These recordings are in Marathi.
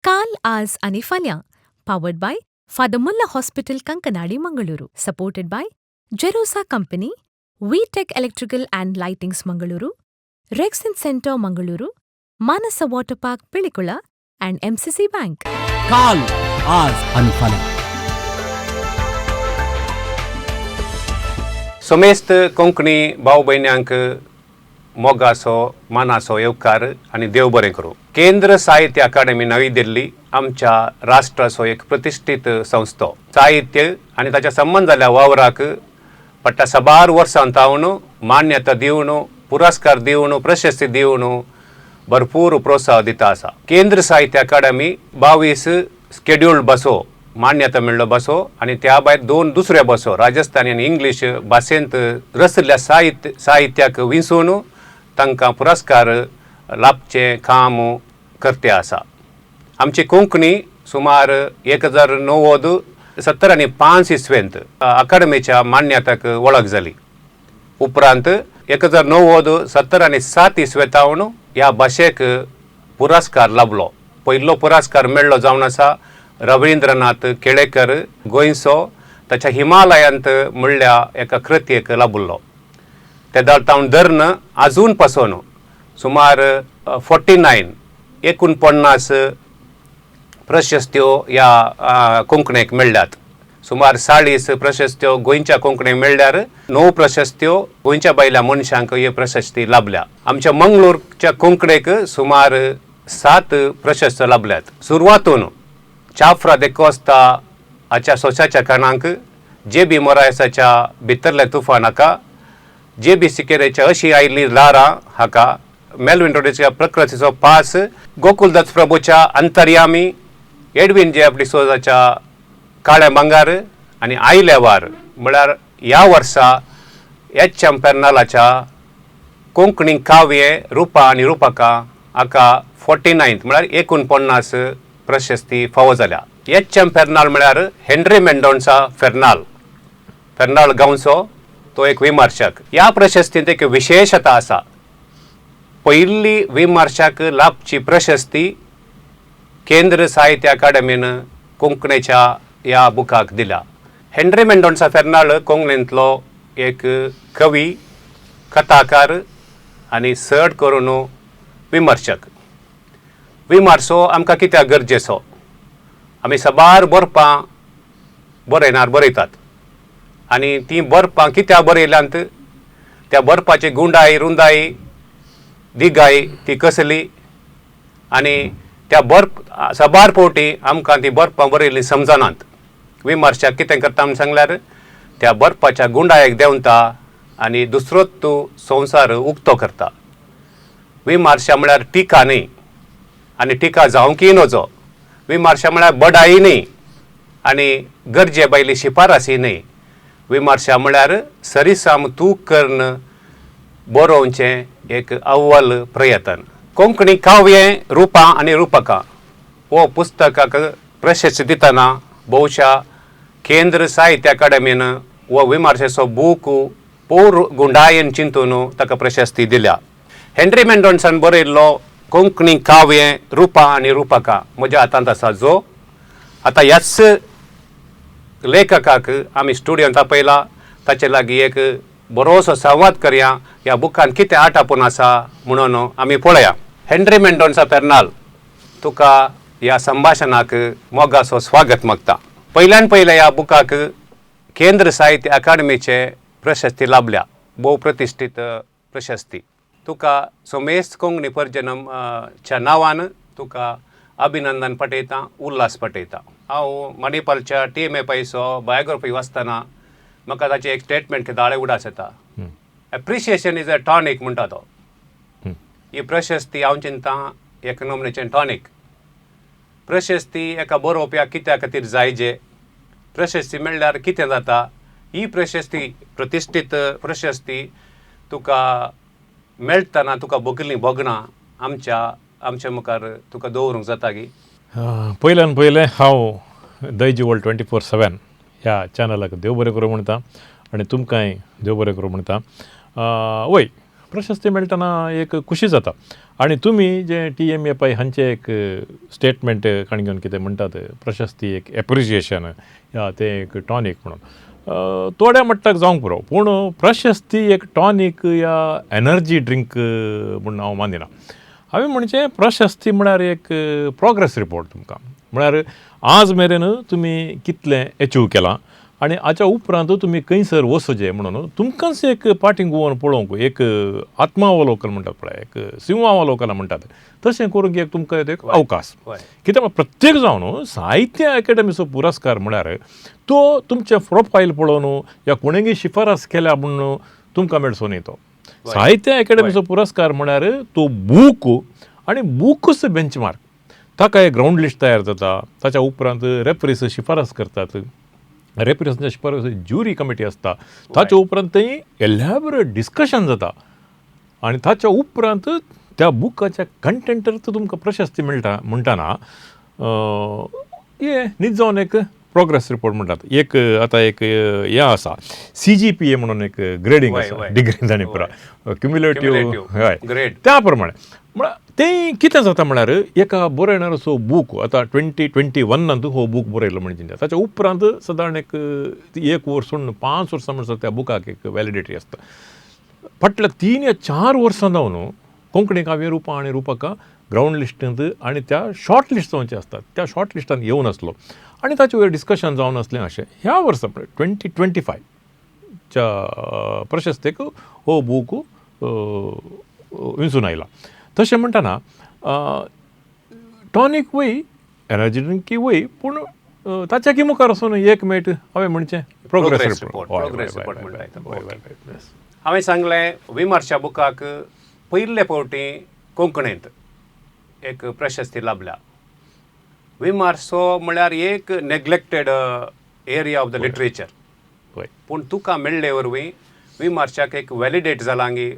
काल, आज आणि फाल्यां, powered by Father Mulla Hospital, Konkani, Mangaluru, supported by Jerosa Company, VTech Electrical and Lightings, Mangaluru, Rexon Center, Mangaluru, Manasa Water Park, Pilikula, and MCC Bank. काल, आज आणि फाल्यां. सोमेस्त कोंकणी भाव भयण्यांक मोगासो मानासो येवकार आणि देव बरें करूं. केंद्र साहित्य अकादमी नवी दिल्ली आमच्या राष्ट्राचो एक प्रतिष्ठीत संस्था. साहित्य आणि ताच्या संबंध जाल्ल्या वावराक पट्टा सबार वर्सां तावन मान्यता दिवन पुरस्कार दिवन प्रशस्ती दिवन भरपूर प्रोत्साह दिता आसा. केंद्र साहित्य अकादमी 22 स्केड्युल्ड बसो मान्यता मेळ्ळो बसो आणि त्या भायर 2 दुसऱ्या बसो राजस्थानी आणि इंग्लीश भाशेंत रचल्या साहित्याक विंसून तांकां पुरस्कार लाभचे काम करते आसा. आमची कोंकणी सुमार 1970 इस्वेंत अकादमीच्या मान्यताक वळख जाली. उपरांत 1970 इस्वेतावन ह्या भाशेक पुरस्कार लाभलो. पयलो पुरस्कार मेळ्ळो जावन आसा रवींद्रनाथ केळेकर गोंयचो ताच्या हिमालयांत म्हणल्या एका कृत्येक लाभुल्लो. ते तावन धरून आजून पासून सुमार 49 प्रशस्त्यो ह्या कोंकणीक मेळ्ळ्यात. सुमार 40 प्रशस्त्यो गोंयच्या कोंकणीक मेळ्ळ्यार 9 प्रशस्त्यो गोंयच्या भायल्या मनशांक ही प्रशस्ती लाभल्या. आमच्या मंगळूरच्या कोंकणीक सुमार 7 प्रशस्त्यो लाभल्यात. सुरवातून चाफ्रा दे कोस्ता हाच्या सोसाच्या कारणांक JB मोरायसाच्या भितरल्या तुफानाका, JB सिकेरेच्या अशी आयिल्ली लारां हाका, मेल्विन रोडेच्या प्रकृतीचो पास, गोकुलदत्त प्रभूच्या अंतर्यामी, एडविन J.F. डिसोजाच्या काळ्या बंगार आणि आयल्या वार म्हळ्यार ह्या वर्सा HM Pernalच्या कोंकणी काव्य रुपा आणि रुपका हाका 49 म्हळ्यार 49 प्रशस्ती फावो जाल्या. HM Pernal म्हळ्यार हेनरी मेंडोन्सा फेर्नाल गांवचो तो एक विमर्शक. ह्या प्रशस्तींत एक विशेषता आसा. पयली विमर्शक लाभची प्रशस्ती केंद्र साहित्य अकादमीन कोंकणीच्या ह्या बुकाक दिल्या. हेनरी मेंडोन्सा फेर्नाल कोंकणींतलो एक कवी, कथाकार आणि चड करून विमर्शक. विमर्शो आमकां कित्याक गरजेचो? आमी सबार बरपां बरयणार बरयतात आनी ती बरपां कित्याक बरयल्यांत त्या बरपाची गुंडाई रुंदाई दिगाई ती कसली आनी त्या सबार फावटी आमकां ती बरपां बरयल्ली समजनात. विमर्शक कितें करता म्हूण सांगल्यार त्या बरपाच्या गुंडायेक देंवता आनी दुसरोच तूं संवसार उक्तो करता. विमर्श म्हळ्यार टिका न्ही आनी टिका जावंकी नजो. विमर्शा म्हळ्यार बडाई न्ही आनी गरजे भायली शिफारसी न्ही. विमर्शा म्हळ्यार सरिसाम तूक करून बरोवचें एक अव्वल प्रयत्न. कोंकणी काव्य रुपा आणि रुपका हो पुस्तकाक प्रशस्ती दितना भोवशा केंद्र साहित्य अकादमीन हो विमर्शेचो बूक पोर गुंडायेन चिंतून ताका प्रशस्ती दिल्या. हेनरी मेंडोन्सान बरयल्लो कोंकणी काव्य रुपा आणि रुपका म्हज्या हातांत आसा, जो आतां ह्याच लेखकाक आमी स्टुडियोंत आपयला. ताचे लागीं एक बरोसो संवाद करया. ह्या बुकान कितें आटापून आसा म्हणून आमी पळया. हेनरी मेंडोन्सा फेर्नाल, तुका ह्या संभाशणाक मोगाचो स्वागत मागता. पयल्यान पयले ह्या बुकाक केंद्र साहित्य अकादमीचे प्रशस्ती लाभल्या, भोव प्रतिश्ठीत प्रशस्ती. तुका सोमेस्त कोंकणी पर्जनमच्या नांवान तुका अभिनंदन पटयता, उल्हास पटयता. हांव मणिपालच्या HM Paisचो बायोग्राफी वाचतना म्हाका ताचें एक स्टेटमेंट दाळे उडास येता. एप्रिशिएशन इज अ टॉनीक म्हणटा तो. ही प्रशस्ती हांव चिंतां एक नमनेचें टॉनीक. प्रशस्ती एका बरोवप्याक कित्या खातीर जायजे, प्रशस्ती मेळ्ळ्यार कितें जाता, ही प्रशस्ती प्रतिश्ठीत प्रशस्ती तुका मेळटना तुका भोगणां आमच्या मुखार तुका दवरूंक जाता गी. पयल्यान पयलें हांव दैजिवर्ल्ड 24/7 ह्या चॅनलाक देव बरें करूं म्हणटा आनी तुमकांय देव बरें करूं म्हणटा. वय प्रशस्ती मेळटना एक खुशी जाता आणि तुमी जे TMA पळय हांचे एक स्टेटमेंट काणी घेवन कितें म्हणटात प्रशस्ती एक एप्रिसिएशन या ते एक टॉनीक म्हणून थोड्या मट्टाक जावंक पुरो पूण प्रशस्ती एक टॉनीक या एनर्जी ड्रिंक म्हणून हांव मानिना हांवें म्हणचें प्रशस्ती म्हळ्यार एक प्रोग्रेस रिपोर्ट तुमकां म्हळ्यार आज मेरेन तुमी कितलें अचीव केलां आनी हाच्या उपरांत तुमी खंयसर वचचें म्हणून तुमकांच एक पाटींग गोवन पळोवंक एक आत्मावलोकन म्हणटात पळय एक सिंहावलोकन म्हणटात तशें करूंक एक तुमकां एक अवकाश कित्याक प्रत्येक जावन साहित्य अकॅडमीचो पुरस्कार म्हळ्यार तो तुमचें प्रोफायल पळोवन या कोणेंय शिफारस केल्या म्हणून तुमकां मेळचो न्ही तो साहित्य अकॅडमीचो पुरस्कार म्हळ्यार तो बूक आनी बूकच बेंचमार्क ताका एक ग्रावंड लिस्ट तयार जाता ताच्या उपरांत रेफ्रीज शिफारस करतात रेफ्रिजरांच्या शिफारस ज्युरी कमिटी आसता ताच्या उपरांत थंय एलॅबोरेट डिस्कशन जाता आनी ताच्या उपरांत त्या बुकाच्या कंटेंटार तुमकां प्रशस्ती मेळटा म्हणटाना हे न्हीद जावन एक प्रोग्रेस रिपोर्ट म्हणटात एक आतां एक हें आसा CGPA म्हणून एक ग्रेडिंग आसा डिग्री जाणी पुरा क्युम्युलेटिव्ह हय त्या प्रमाणे म्हळ्यार तें कितें जाता म्हळ्यार एका बरयणारो बूक आतां 2021 हो बूक बरयलो म्हणजे ताच्या उपरांत सादारण एक 1 वर्स 5 वर्सां म्हणसर त्या बुकाक एक वॅलिडिटी आसता फाटल्या 3 या 4 वर्सां जावन कोंकणी काव्य रुपा आनी रुपका ग्रावंड लिस्टांत आनी त्या शॉर्ट लिस्ट जावचे आसतात त्या शॉर्ट लिस्टांत येवन आसलो आनी ताचे वयर डिस्कशन जावन असलें अशें ह्या वर्सा 2025 च्या प्रशस्तेक हो बूक विंचून आयला तशें म्हणटाना टॉनीक वय एनर्जी ड्रिंकी वय पूण ताच्याकी मुखार वचून एक मेळट हांवें म्हणचें प्रोग्रेस रिपोर्ट हांवें सांगलें विमर्शा बुकाक पयले फावटी कोंकणींत एक प्रशस्ती लाभल्या विमर्शो म्हळ्यार एक neglected area of the literature पूण तुका मेळ्ळे वरवीं विमर्शाक एक वॅलिडेट जालां की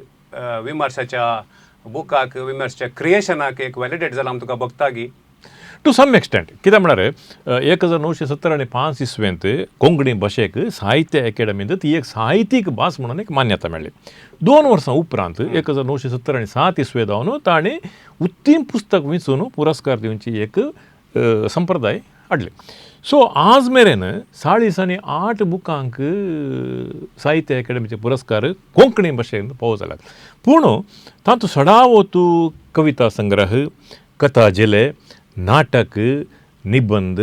विमर्शाच्या बुकाक विमर्शाच्या क्रिएशनाक एक वॅलिडेट जालां तुका बगता की टू सम एक्सटेंट कित्याक म्हळ्यार 1970 आनी 5 इसवेंत कोंकणी भाशेक साहित्य अकॅडमींत ती एक साहित्यीक भास म्हणून एक मान्यता मेळ्ळी 2 वर्सां उपरांत 1970 आनी 7 इसवे जावन ताणें उत्तीम पुस्तक विंचून पुरस्कार दिवची एक संप्रदाय हाडले सो आज मेरेन 8 बुकांक साहित्य अकॅडमीचे पुरस्कार कोंकणी भाशेन फावो जाल्यात पूण तातूंत सडावतू कविता संग्रह कथा जिले नाटक निबंध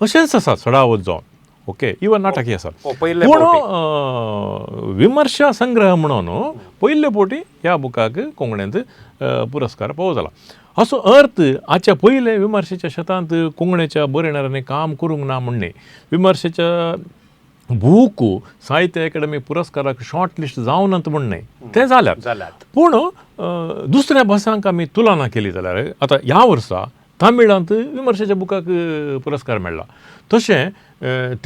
अशेंच आसात सडावत जावन ओके इवन नाटकय आसात पूण विमर्शा संग्रह म्हणून पयले फावटी ह्या बुकाक कोंकणींत पुरस्कार फावो जाला असो अर्थ हाच्या पयले विमर्शेच्या शेतांत कोंकणीच्या बरयणाऱ्यांनी काम करूंक ना म्हणणे विमर्शेच्या बूक साहित्य अकॅडमी पुरस्काराक शॉर्ट लिस्ट जावनात म्हणणे ते जाल्यात पूण दुसऱ्या भासांक आमी तुलना केली जाल्यार आतां ह्या वर्सा तामिळांत विमर्शेच्या बुकाक पुरस्कार मेळ्ळा तशें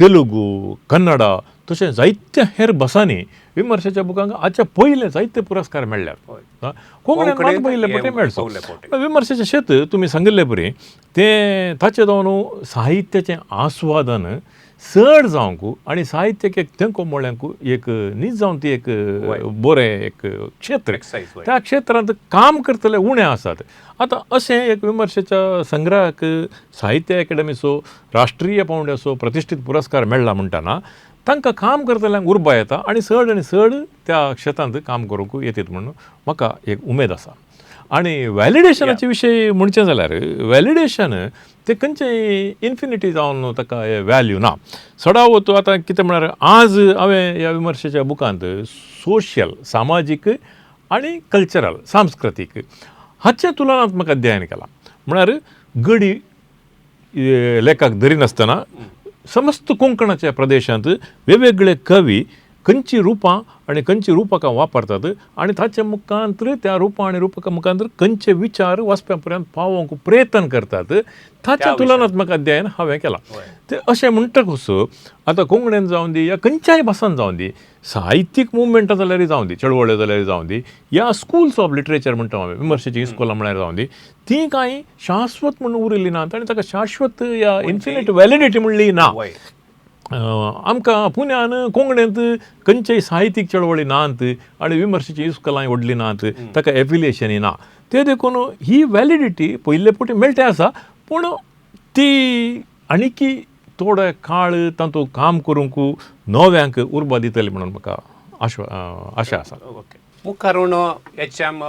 तेलुगू कन्नडा तशें जायत्या हेर भासांनी विमर्शेच्या बुकांक हाच्या पयले जायते पुरस्कार मेळ्ळ्यात कोंकणींत मात पयले फावटी मेळचो विमर्शेचें शेत तुमी सांगिल्ले परी तें ताचें जावन साहित्याचें आस्वादन चड जावंक आनी साहित्याक एक तेंको मोळ्यांक एक न्हीद जावन ती एक बरें एक क्षेत्र त्या क्षेत्रांत काम करतले उणे आसात आतां अशें एक विमर्शेच्या संग्रहाक साहित्य अकॅडमीचो राष्ट्रीय पावंड्याचो प्रतिश्ठीत पुरस्कार मेळ्ळा म्हणटाना तांकां काम करतल्यांक उर्बा येता आनी चड त्या क्षेत्रांत काम करूंक येतात म्हणून म्हाका एक उमेद आसा आनी वॅलिडेशनाचे विशय म्हणचें जाल्यार वॅलिडेशन तें खंयचें इन्फिनिटी जावन ताका वॅल्यू ना सडावत आतां कितें म्हळ्यार आज हांवें ह्या विमर्शेच्या बुकांत सोशियल सामाजीक आनी कल्चरल सांस्कृतीक हाचें तुलनात्मक अध्ययन केलां म्हळ्यार गडी लेखाक धरिनासतना समस्त कोंकणाच्या प्रदेशांत वेगवेगळे कवी खंयची रुपां आनी खंयची रुपकां वापरतात आनी ताचे मुखांतर त्या रुपां आनी रुपकां मुखांतर खंयचे विचार वाचप्या पर्यंत पावोवंक प्रयत्न करतात ताचें तुलनात्मक अध्ययन हांवें केलां तें अशें म्हणटकूच आतां कोंकणीन जावं दी या खंयच्याय भासांत जावं दी साहित्यीक मुवमेंटां जाल्यार जावं दी चळवळ्यो जाल्यार जावं दी या स्कूल्स ऑफ लिटरेचर म्हणटा हांवें विमर्शेची इस्कोलां म्हळ्यार जावं दी ती कांय शाश्वत म्हणून उरिल्ली नात आनी ताका शाश्वत या इन्फिनीट वॅलिडिटी म्हणली ना आमकां पुण्यान कोंकणींत खंयच्याय साहित्यीक चळवळी नात आनी विमर्शेची इस्कॉलांय व्हडली नात, ताका एफिलिएशनय ना. ते देखून ही वॅलिडिटी पयले फावटी मेळटे आसा, पूण ती आनीकी थोडे काळ तातूंत काम करूंक नव्यांक उर्बा दितली म्हणून म्हाका आशा आसा. ओके. मुखारून HM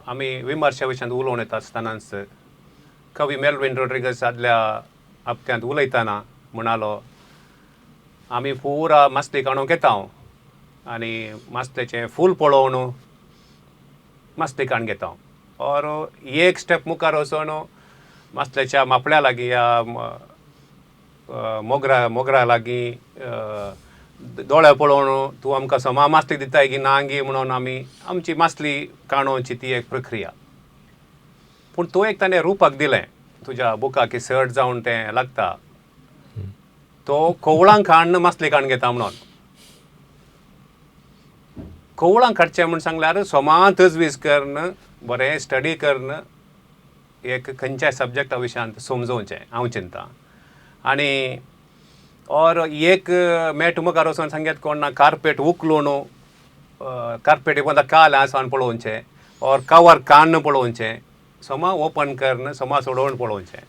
आमी विमर्शा विशयान उलोवन येता आसतनाच कवी मेल्विन रॉड्रिगस आदल्या हप्त्यांत उलयतना म्हणालो, आमी पुरा मसली काडूंक येता आनी मसलेचें फूल पळोवन मसली काडून घेता. और एक स्टेप मुखार वचून मसलेच्या मापड्या लागीं या मोगरा लागीं दोळे पळोवन तूं आमकां सोमा मसली दिताय की ना गी म्हणून आमी आमची मसली काडोवची ती एक प्रक्रिया. पूण तो एक ताणें रुपाक दिलें तुज्या बुकाक सर्ट जावन तें लागता, तो कोवळांक काडून मसली काडून घेता म्हणून. कोवळांक काडचें म्हूण सांगल्यार सोमा तजवीज करून बरें स्टडी करून एक खंयच्याय सब्जेक्टा विशयांत समजोवचें हांव चिंता. आनी और एक मेट मुखार वचून सांगत कोण ना कार्पेट उखलून कार्पेट एक काल आसन पळोवचें और कवर काडून पळोवचें, सोमा ओपन करून सोमा सोडोवन पळोवचें.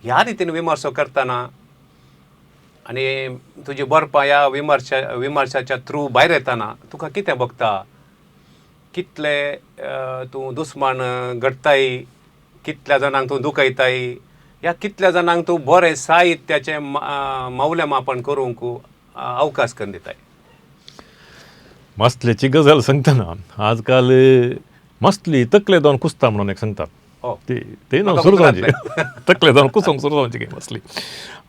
ह्या रितीन विमर्शो करतना आनी तुजी बरपा ह्या विमर्शाच्या थ्रू भायर येतना तुका कितें भोगता, कितले तूं दुस्मान घडटाय, कितल्या जाणांक तूं दुखयताय, ह्या कितल्या जाणांक तूं बरें साहित्याचें मौल्यमापन करूंक अवकाश करून दिताय. मसलेची गजाल सांगतना आजकाल मसली तकले दोन कुसता म्हणून एक सांगतात. ते न्हू सुरू जावची तकले दोन कुसोंक सुरू जावची की मसली.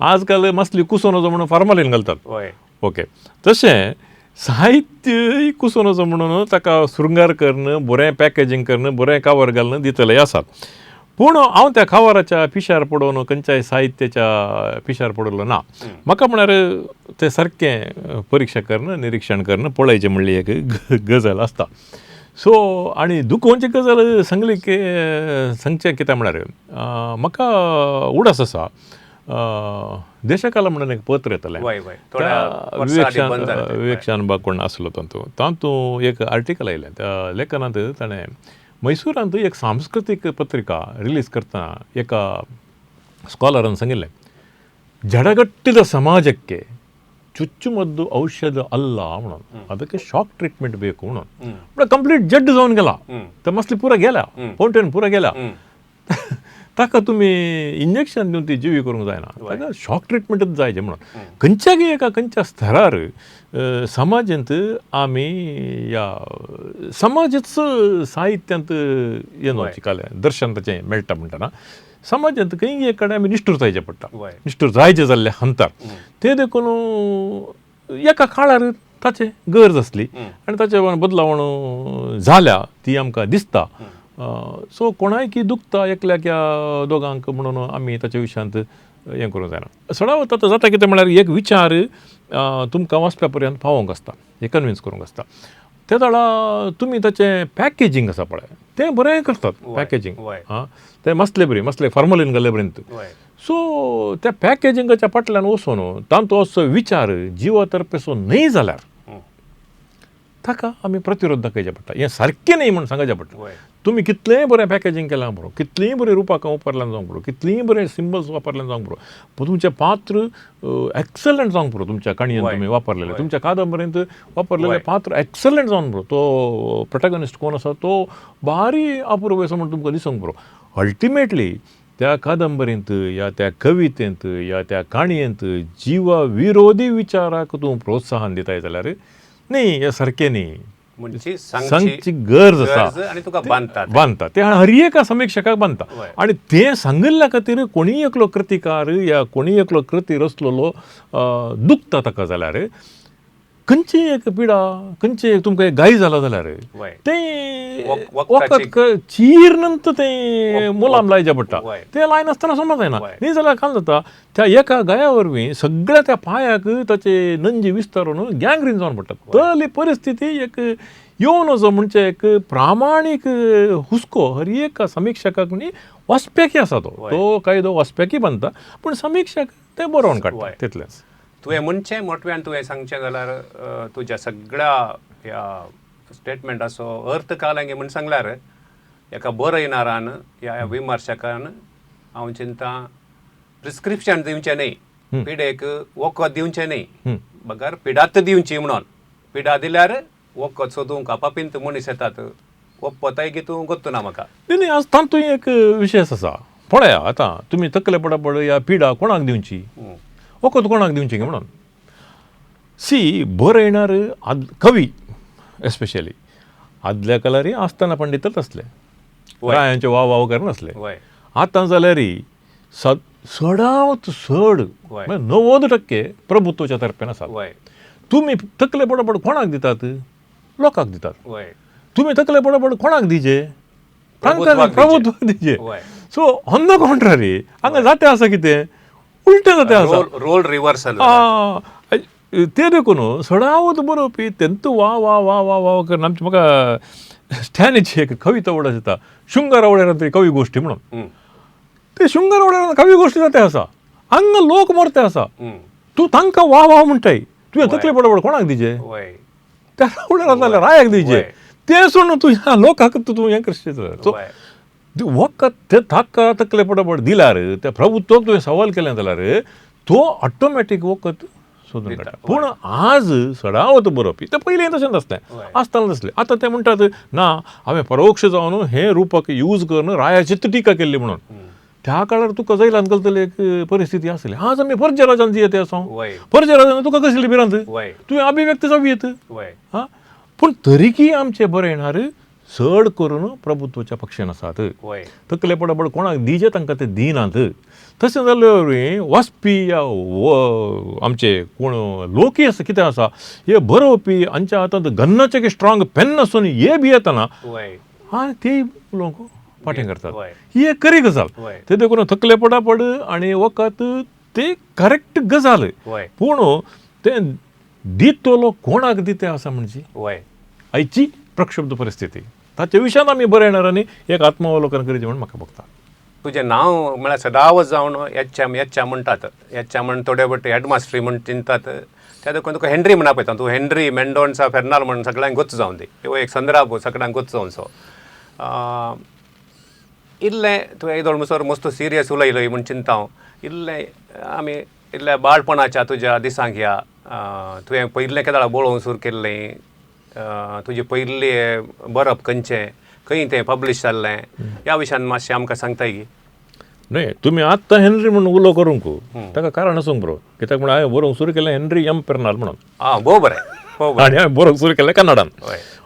आजकाल मसली कुसोन वचो म्हणून फार्मालीन घालतात. ओके. तशें साहित्य कुसोन वचो म्हणून ताका शृंगार करून बरें पॅकेजींग करून बरें कावर घालून दितले आसात. पूण हांव त्या खावाराच्या पिशार पडोवन खंयच्याय साहित्याच्या पिशार पडलो ना. म्हाका म्हळ्यार तें सारकें परीक्षा करून निरीक्षण करून पळयचें म्हणली एक गजाल आसता. सो आनी दुखोवची गजाल सांगचें कितें म्हळ्यार म्हाका उडास आसा, देशकाला म्हणून एक पत्र येतलें, विवेक शानबाग कोण आसलो तातूंत एक आर्टिकल आयलें. त्या लेखनांत ताणें मैसूरांत एक सांस्कृतीक पत्रिका रिलीज करतना एका स्कॉलरान सांगिल्लें, ಜಡಗಟ್ಟಿದ ಸಮಾಜಕ್ಕೆ ಚುಚ್ಚುಮದ್ದು ಔಷಧ ಅಲ್ಲ म्हणून, ಅದಕ್ಕೆ ಶಾಕ್ ಟ್ರೀಟ್ಮೆಂಟ್ ಬೇಕು म्हणून. पण कंप्लीट जड्ड जावन गेला, तर मसली पुरा गेला, फावंटेन पुरा गेला. ताका तुमी इंजेक्शन दिवन ती जिवी करूंक जायना, ताका शॉक ट्रीटमेंटच जायचें म्हणून. खंयच्याय एका खंयच्या स्तरार समाजांत आमी ह्या समाजच साहित्यांत येवन चिकालें दर्शन ताचें मेळटा म्हणटना समाजांत खंय एक कडेन आमी निश्ठूर जायचें पडटा. निश्ठूर जायचें जाल्ले हंतार ते देखून एका काळार ताचें गरज आसली आनी ताचे बदलावण जाल्या ती आमकां दिसता. सो कोणायकी दुखता एकल्याक या दोगांक म्हणून आमी ताच्या विशयांत हें करूंक जायना. सडावत आतां जाता कितें म्हळ्यार एक विचार तुमकां वाचप्या पर्यंत पावोवंक आसता, हे कन्विन्स करूंक आसता. ते वेळा तुमी ताचें पॅकेजींग आसा पळय तें बरें करतात. पॅकेजींग तें मसले फॉर्मलीन घाले पर्यंत. सो त्या पॅकेजिंगाच्या फाटल्यान वचून तांचो असो विचार जिवा तर्फेचो न्हय जाल्यार ताका आमी प्रतिरोध दाखयचे पडटा. हें सारकें न्हय म्हणून सांगचें पडटा. तुमी कितलेंय बरें पॅकेजींग केलां बरो, कितलींय बरें रुपाकां वापरल्यान जावंक बरो, कितलींय बरें सिंबल्स वापरल्यान जावंक बरो, पूण तुमचें पात्र एक्सलंट जावंक बरो. तुमच्या काणयेंत तुमी वापरलेलें, तुमच्या कादंबरींत वापरलेलें पात्र एक्सलंट जावन बरो, तो प्रोटॅगनिस्ट कोण आसा तो भारी अपुर्व असो म्हूण तुमकां दिसूंक बरो. अल्टिमेटली त्या कादंबरींत या त्या कवितेंत या त्या काणयेंत जिवा विरोधी विचाराक तूं प्रोत्साहन दिताय जाल्यार न्ही, हें सारकें न्ही. सांगची गरज आसा आनी तुका बांदता ते हर एका समीक्षकाक बांदता. आनी तें सांगिल्ल्या खातीर कोणीय एकलो कृतिकार या कोणीय एकलो कृती रचलेलो दुखता ताका जाल्यार खंयचीय एक पिडा खंयचें एक तुमकां एक गाय जाला जाल्यार तें वखद चिरनंत तें मुलाम लायचें पडटा. तें लाय नासतना समज जायना न्ही जाल्यार काय जाता त्या एका गाया वरवीं सगळ्या त्या पांयाक ताचे नंजी विस्तारून गँग्रीन जावन पडटा. तसली परिस्थिती एक येवन वचो म्हणजे एक प्रामाणीक हुस्को हर एका समीक्षकाक न्ही वाचप्याकी आसा तो कायदो वाचप्याकी बांदता, पूण समीक्षक तें बरोवन काडटा तितलेंच. तुवें म्हणचें मोटव्यान तुवें सांगचें जाल्यार तुज्या सगळ्या ह्या स्टेटमेंटाचो अर्थ कालांगे म्हण सांगल्यार एका बरयणारान ह्या विमर्शकान हांव चिंता प्रिस्क्रिप्शन दिवचें न्ही पिडेक वखद दिवचें न्ही बगर पिडात दिवची म्हणून पिडा दिल्यार वखद सोदूंक आपापिंत मनीस येतात वखपताय की तूं गोत्तू ना म्हाका नाही आज तातूंत एक विशेष आसा पळया आतां तुमी तकले पडापड ह्या पिडा कोणाक दिवची वखद कोणाक दिवची म्हणून सी बरयणार कवी एस्पेशली आदल्या कालारी आसतना पंडितच आसले रायांचे वाव करनासले आतां जाल्यार सडावत चड 90% प्रभुत्वाच्या तर्फेन आसात तुमी तकले पडापड कोणाक दितात लोकांक दितात तुमी तकले पडापड कोणाक दिजे प्रभुत्वाक दिजे सो ऑन द कॉन्ट्ररी हांगा जाते आसा कितें उलटें जाते आसा रोल रिवर्सल ते देखून सडावत बरोवपी तेंत वा वा वा वा वा करून आमचे म्हाका स्टॅनीची एक कविता आवड आसा शृंगार आवड्यान तरी कवी गोश्टी म्हणून ते शृंगार आवड्यान कवी गोश्टी जाते आसा हांगा लोक मरते आसा तूं तांकां वा वा म्हणटाय तुवें तकले पडापड कोणाक दिजे त्या आवड्यार जाल्यार रायाक दिजे ते सोडून तूं ह्या लोकांक तूं हें करचें वखद ते ताका तकले पडापड दिल्यार त्या प्रभुत्वाक तुवें सवाल केलें जाल्यार तो ऑटोमॅटीक वखद सोदून काडटा पूण आज सडावत बरोवपी ते पयलीं तशें नासलें आसतना नासलें आतां ते म्हणटात ना हांवें परोक्ष जावन हें रुपाक यूज करून रायाचेर टिका केल्ली म्हणून त्या काळार तुका जैलान घालतली एक परिस्थिती आसली आज आमी पर्ज राजान जियेते आसा पर्ज राजान तुका कसली भिरांत तुवें अभिव्यक्त जावयेत हां पूण तरीकी आमचे बरयणार चड करून प्रभुत्वाच्या पक्षान आसात तकले पडापड कोणाक दिजे तांकां ते दिनात तशें जाल्यार वाचपी या आमचे कोण लोकी आसा कितें आसा हे बरोवपी हांच्या हातांत गन्नाचे की स्ट्रॉंग पेन आसून हे बी येतना आनी ते लोक फाटीं करतात ही एक खरी गजाल ते देखून तकले पडापड आनी वखद ते करेक्ट गजाल पूण ते दितलो कोणाक दिते आसा म्हणजे आयची प्रक्षुब्ध परिस्थिती ताचे विशयान आमी बरयणाऱ्यांनी एक आत्मावलोकन करचें म्हण म्हाका भोगता तुजें नांव म्हळ्यार सदांच जावन एच म्हणटात एच म्हण थोडे बटे हेडमास्टरी म्हण चिंतात त्या देखून तुका हेनरी म्हणा पळयता तूं हेनरी मेंडोन्सा फेर्नाल म्हणून सगळ्यांक गोच जावन दी हो एक संदर्भ सगळ्यांक गोच जावन सो इल्लें तुवें एक दोन मुसोर मस्त सिरियस उलयलय म्हण चिंता हांव इल्लें आमी इल्ल्या बाळपणाच्या तुज्या दिसांक ह्या तुवें पयलें केदां बरोवंक सुरू केल्लें तुजें पयलीं बरप खंयचें खंय तें पब्लीश जाल्लें ह्या विशयान मातशें आमकां सांगताय की न्हय तुमी आत्तां हेनरी म्हणून उलो करूंक ताका कारण आसूंक बरो कित्याक म्हण हांवें बरोवंक सुरू केलें हेनरी एम पेर्नाल म्हणून भोव बरें आनी हांवें बरोवंक सुरू केलें कन्नडान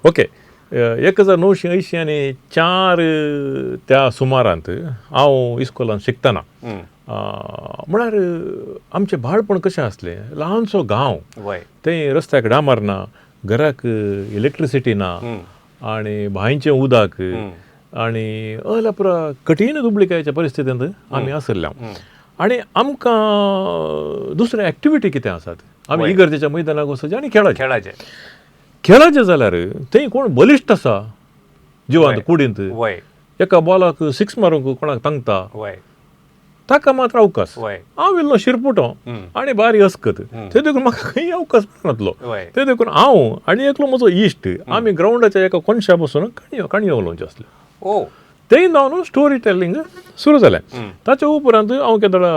ओके 1984 त्या सुमारांत हांव इस्कॉलान शिकतना म्हळ्यार आमचें बाळपण कशें आसलें ल्हानसो गांव थंय रस्त्याक डांबर ना घराक इलेक्ट्रिसिटी ना आनी बांयचें उदक आनी पुरा कठीण दुबळिकायेच्या परिस्थितींत आमी आसले आनी आमकां दुसरे एक्टिविटी कितें आसात आमी इगर्जेच्या मैदानाक वचचे आनी खेळाचे जाल्यार थंय कोण बलिश्ट आसा जिवांत कुडींत एका बॉलाक 6 मारूंक कोणाक तांगता ताका मात्र अवकाश हांव इल्लो शिरपुटो आनी बारी अस्कत ते देखून म्हाका खंय अवकाश मेळनासलो ते देखून हांव आनी एकलो म्हजो इश्ट आमी ग्रावंडाच्या एका कोनशा बसून काणयो उलोवचे आसले थंय जावन स्टोरी टेलिंग सुरू जालें ताच्या उपरांत हांव केदोळा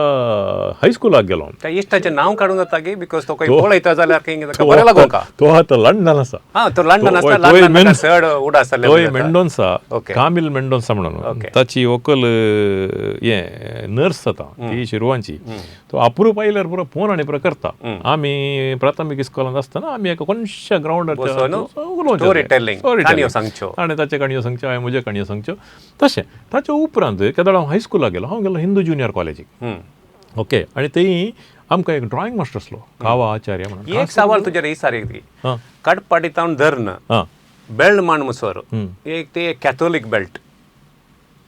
हायस्कुलाक गेलो त्या इश्टाचें नांव काडूं जाता की बिकॉज तो खंय पळयता जाल्यार बरें लागूं का तो आतां लंडन आसा तो लंडन आसता चड उड आसताले तो मेंडोन्सा कामील मेंडोन्सा म्हणून ताची व्हंकल हें नर्स जाता ती शिरवांची तो अप्रूप आयल्यार पुरो फोन आनी पुरो करता आमी प्राथमीक इस्कॉलांत आसतना आमी एका कोनशा ग्रावंडार आनी ताचे काणयो सांगच्यो हांवें म्हज्यो काणयो सांगच्यो तशें ताचे उपरांत केदोळा हांव हायस्कुलाक गेलो हांव गेलो हिंदू जुनियर कॉलेजीक ओके आनी थंय आमकां एक ड्रॉइंग मास्टर आसलो कावा आचार्य म्हणून एक सवाल तुजेर विचार कडपाडितावन धर्न बेल्ट मान मुसोर एक ते कॅथोलीक बेल्ट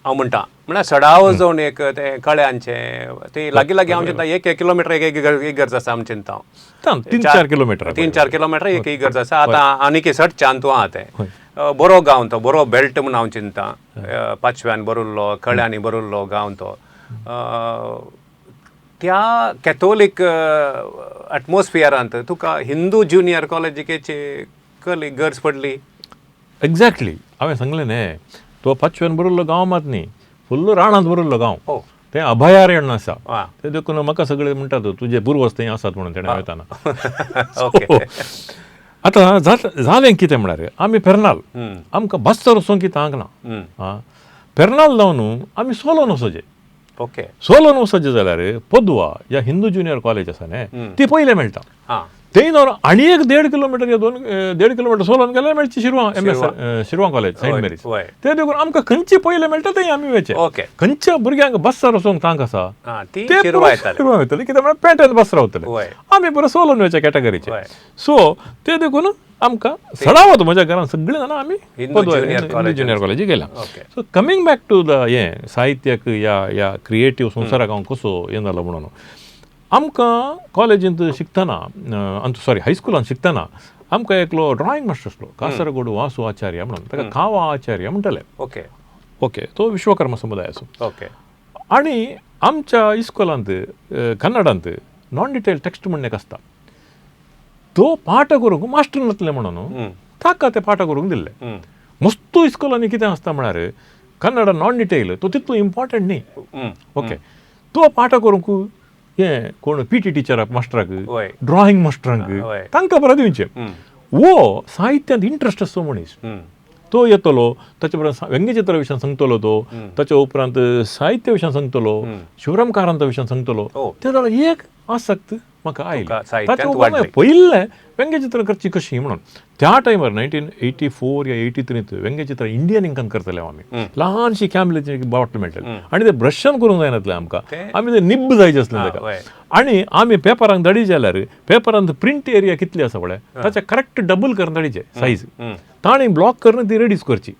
हांव म्हणटा म्हळ्यार सडाव जावन एक ते कळ्यांचे ते लागीं लागीं हांव चिंता 1 किलोमिटर एक इगर्ज आसा आमी चिंता 3-4 किलोमिटर एक इगर्ज आसा आतां आनीक सट चांतू आहा तें बरो गांव तो बरो बेल्ट म्हूण हांव चिंता पांचव्यान बरोल्लो कळ्यांनी बरोल्लो गांव तो त्या कॅथोलीक एटमॉस्फियरांत तुका हिंदू ज्युनियर कॉलेजीचे गरज पडली? एक्झॅक्टली हांवें सांगलें न्ही, तो 5व्यान बरोल्लो गांव मात न्ही, फुल्ल रानांत बरोल्लो गांव. तें अभयारण्य आसा. ते देखून म्हाका सगळे म्हणटात तुजे पुर्वज थंय आसात म्हणून तेणें वयताना. आतां जालें कितें म्हळ्यार आमी पेर्नाल, आमकां बस वचोंक कितें हांगना. पेर्नाल जावन आमी सोलोन वचोचें. सोलोन वचोचें जाल्यार पदवा ह्या हिंदू ज्युनियर कॉलेज आसा न्ही, ती पयलें मेळटा. थंय जावन आनी एक 1.5 किलोमीटर या 1.5 किलोमीटर सोलोन गेल्यार मेळची शिरवां कॉलेज सेंट मेरीज. ते देखून आमकां खंयचे पयलें मेळटा थंय आमी वयचे. खंयच्या भुरग्यांक बसार वचोंक तांक आसा ते शिरवां वयतले, कित्याक म्हळ्यार पेट्यान बस रावतले. आमी बरो सोलोन वयचे कॅटेगरीचे. सो ते देखून आमकां सडावत म्हज्या घरान सगळीं जाणां आमी ज्युनियर कॉलेजीक गेल्या. So coming back to the साहित्याक या क्रिएटीव संवसाराक हांव कसो हें जालो म्हणून, आमकां कॉलेजींत शिकतना हायस्कुलान शिकतना आमकां एकलो ड्रॉइंग मास्टर आसलो, कासरगोडू वासू आचार्य म्हणून, ताका खावा आचार्य म्हणटाले. ओके तो विश्वकर्मा समुदायाचो. आनी आमच्या इस्कॉलांत कन्नडांत नॉन डिटेल टेक्स्ट म्हणून एक आसता, तो पाठ करूंक मास्टर नासले म्हणून ताका ते पाठ करूंक दिल्ले. मस्त इस्कॉलांनी कितें आसता म्हळ्यार कन्नडा नॉन डिटेल तो तितलो इम्पॉर्टंट न्ही. ओके तो पाठ करूंक कोण पीटी टिचराक मास्टराक, ड्रॉइंग मास्टरांक तांकां बरें दिवचें. वो साहित्यांत इंट्रस्ट आसचो मनीस तो येतलो, ताचे बरोबर व्यंग्यचित्रा विशयान सांगतलो, तो ताच्या उपरांत साहित्य विशयान सांगतलो, शिवराम कारांता विशयान सांगतलो. ते जाल्यार एक आसक्त म्हाका आयली. ताच्या उपरांत पयलें व्यंग्यचित्र करची कशी म्हणून. त्या टायमार 1984 या 83 व्यंग्यचित्रां इंडियन इंकान करतले आमी. ल्हानशी कॅमलेची बॉटल मेळटली आनी ते ब्रशान करूंक जायनासलें आमकां. आमी ते निब्ब जायचे आसलें ताका. आनी आमी पेपरांक धाडी जाल्यार पेपरांत प्रिंट एरिया कितली आसा पळय ताचे करेक्ट डबल करून धाडीचे सायज. ताणी ब्लॉक करून ती रेडीच करची.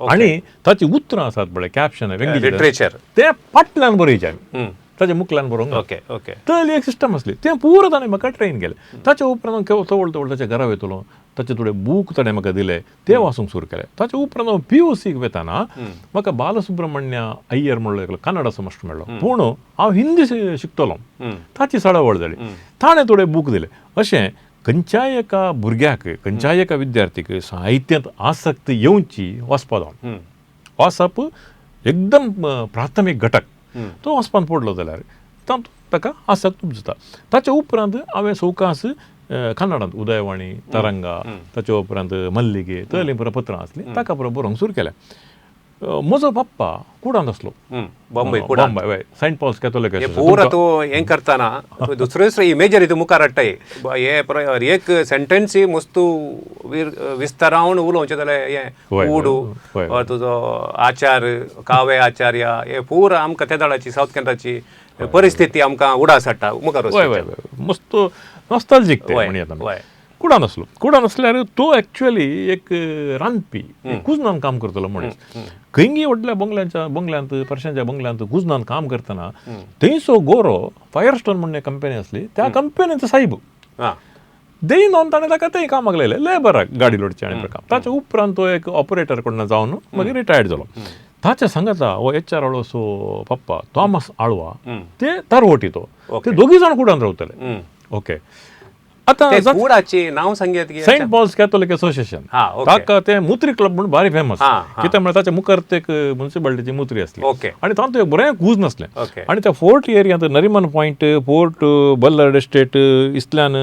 आनी ताची उतरां आसात पळय कॅप्शन लिटरेचर ते पाटल्यान बरयचे आमी, ताच्या मुखल्यान बरोवंक. तर एक सिस्टम आसली, तें पुरो ताणें म्हाका ट्रेन केलें. ताच्या उपरांत तवळ तवळ ताच्या घरा वयतलो, ताचे थोडे बूक ताणें म्हाका दिले, ते वाचूंक सुरू केले. ताच्या उपरांत हांव PUCक वेताना म्हाका बालसुब्रमण्य अय्यर म्हणलो एक कन्नडाचो मास्टर मेळ्ळो, पूण हांव हिंदी शिकतलो. ताची सडावळ जाली, ताणें थोडे बूक दिले. अशें खंयच्याय एका भुरग्याक, खंयच्याय एका विद्यार्थीक साहित्यांत आसक्त येवची वचपा जावन वाचप एकदम प्राथमीक घटक. तो वचपान पडलो जाल्यार ताका आसक्त जाता. ताच्या उपरांत हांवें सवकास कन्नडांत उदयवाणी, तरंगा, ताच्या उपरांत मल्लिगे, तळी पत्रां आसलीं ताका बरोवंक सुरू केलें. म्हजो पप्पा कुडांत आसलो, बॉम्बे सेंट पॉल्स कॅथोलीक. पूरा तो हें करतना दुसरे दुसरे इमेजरी तूं मुखार हाडटाय. हे एक सेंटेन्सी मस्तू विस्तारावन उलोवचें जाल्यार हें उडू तुजो आचार कावे आचार्य हे पुरा आमकां त्या दाडाची सावथ केंद्राची परिस्थिती आमकां उडास हाडटा मुखार. मस्त नॉस्टॅल्जिक ते म्हणया. कुडान आसलो, कुडान आसल्यार तो एक्चुअली एक रांदपी कुजनान काम करतलो मनीस. खंयी व्हडल्या बंगल्यांत पर्शांच्या बंगल्यांत कुजनान काम करतना थंयचो गोरो फायरस्टोन म्हणून एक कंपनी आसली, त्या कंपनीचो साहेब देय नोंद ताणें ताका थंय कामाक लायलें, लेबराक गाडी लोडचें आनी प्रकार. ताच्या उपरांत तो एक ऑपरेटर कडल्यान जावन मागीर रिटायर्ड जालो. ताच्या सांगाता हो HR आळवसो पप्पा थॉमस आळवा, ते तारवटी तो, ते दोगी जाण कुडान रावतले. ओके आतां कुडाचें नांव सांगयात. सेंट पॉल्स कॅथोलीक असोसिएशन, ताका ते मुत्री क्लब म्हणून भारी फेमस. कित्याक म्हळ्यार ताच्या मुखार ते म्युनिसिपालिटीची मुत्री आसली आनी तातूंत एक बरें गूज नासलें. आनी त्या फोर्ट एरियांत Nariman Point, Fort Ballard Estate, इतल्यान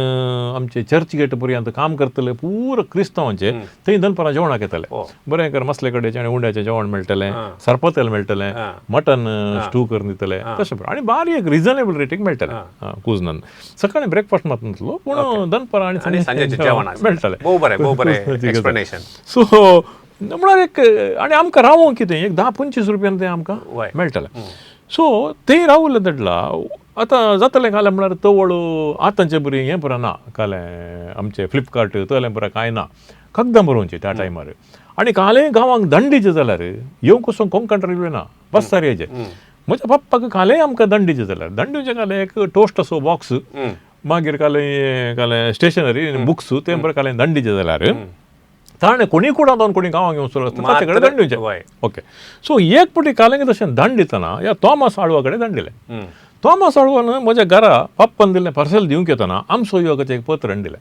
आमचे चर्च गेट पर्यंत काम करतले पूर क्रिस्तांवांचे. थंय दनपारां जेवणाक येताले, बरें कर मसले कडेचें आनी उंड्याचें जेवण मेळटलें, सरपतेल मेळटलें, मटन स्टू करून दितले तशें. आनी बारी एक रिजनेबल रेटीक मेळटलें कुजनान. सकाळीं ब्रेकफास्ट मात नासलो, पूण दनपारां आनी सांजेचें जेवण मेळटलें. सो म्हळ्यार एक आनी आमकां रावोंक कितें एक 10-25 रुपयान तें आमकां मेळटलें. सो थंय रावलें दडला. आतां जातलें कालें म्हळ्यार तवळ आतांचे बरी हें पुरा ना, कालें आमचें फ्लिपकार्ट तले पुरा कांय ना, कागदां बरोवचीं त्या टायमार. आनी कालें गांवांक दंडीचें जाल्यार येवंक वचोंक कोंकण रेल्वे ना, बस सारयेचें. म्हज्या पप्पाक कालें आमकां दंडीचें जाल्यार दंडीचें कालें एक टोस्ट असो बॉक्स, मागीर कालें स्टेशनरी बुक्स, ते बरें कालें दंडीचें जाल्यार ताणें कोणी कुडांत कोणी गांवांक येवंक सुरू आसता ताचे कडेन दंड दिवचें. ओके सो एक फावटी कालेंगे तशें दंड दितना ह्या थॉमस आळवा कडेन दंड दिलें. थॉमस साळवान म्हज्या घरा पप्पान दिल्लें पार्सल दिवंक येतना आमचो योगाचें एक पत्र दिलें.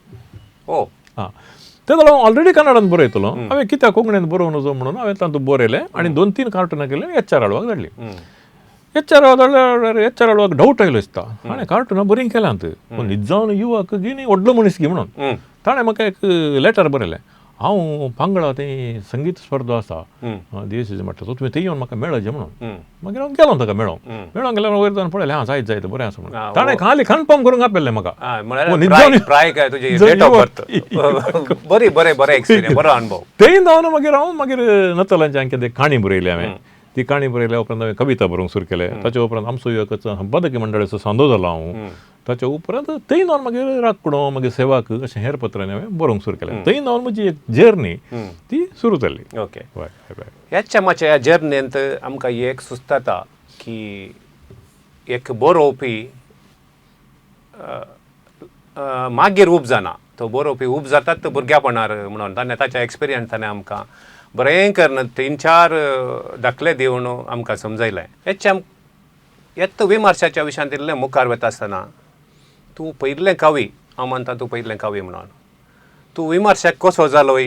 ओ हां तें जाल्यार हांव ऑलरेडी कन्नडांत बरयतलो, हांवें कित्याक कोंकणींत बरोवन नजो म्हणून हांवें तातूंत बरयलें आनी 2-3 कार्टुनां केलें HR हाडवाक धाडलीं. HR धाडल्यार HR हाडवाक डावट आयलो दिसता, हाणें कार्टुनां बरीं केल्यांत पूण न्हीद जावन युवक गी न्ही व्हडलो मनीस गी म्हणून ताणें म्हाका एक लेटर बरयलें. हांव पांगळा तें संगीत स्पर्धा आसा DSC म्हणटा, तुमी थंय येवन म्हाका मेळचें म्हणून. मागीर हांव गेलो ताका मेळोंक गेल्यार वयर जावन पळयलें, हां जायत जायत बरें आसा म्हणून. ताणें खाली कन्फर्म करूंक आपयलें म्हाका. बरें बरें बरें एक्सपिरियन्स, बरो अनुभव. थंय जावन मागीर नतलांची हांवें कितें काणी बरयली. हांवें ती काणी बरयल्या उपरांत हांवें कविता बरोवंक सुरू केलें. ताचे उपरांत आमचो युवकाचो संपादकी मंडळाचो सांदो जालो हांव. ताच्या उपरांत थंय जावन मागीर राखणो मागीर सेवाक अशें हेर पत्रांनी हांवें बरोवंक सुरू केलें. थंय जावन म्हजी एक जर्नी ती सुरू जाल्ली. ओके, ह्याच्या मातशा ह्या जर्नेंत आमकां एक सुचता की एक बरोवपी मागीर उब जाना, तो बरोवपी उब जातात भुरग्यापणार म्हणून. ताच्या एक्सपिरियन्सांनी आमकां बरें करन 3-4 दाखले दिवन आमकां समजयलें. येत विमर्शाच्या विशयांत इल्लें मुखार वता आसतना तूं पयिल्लें कवी, हांव मानता तूं पयिल्लें कवी म्हणून, तूं विमर्शक कसो जालोय,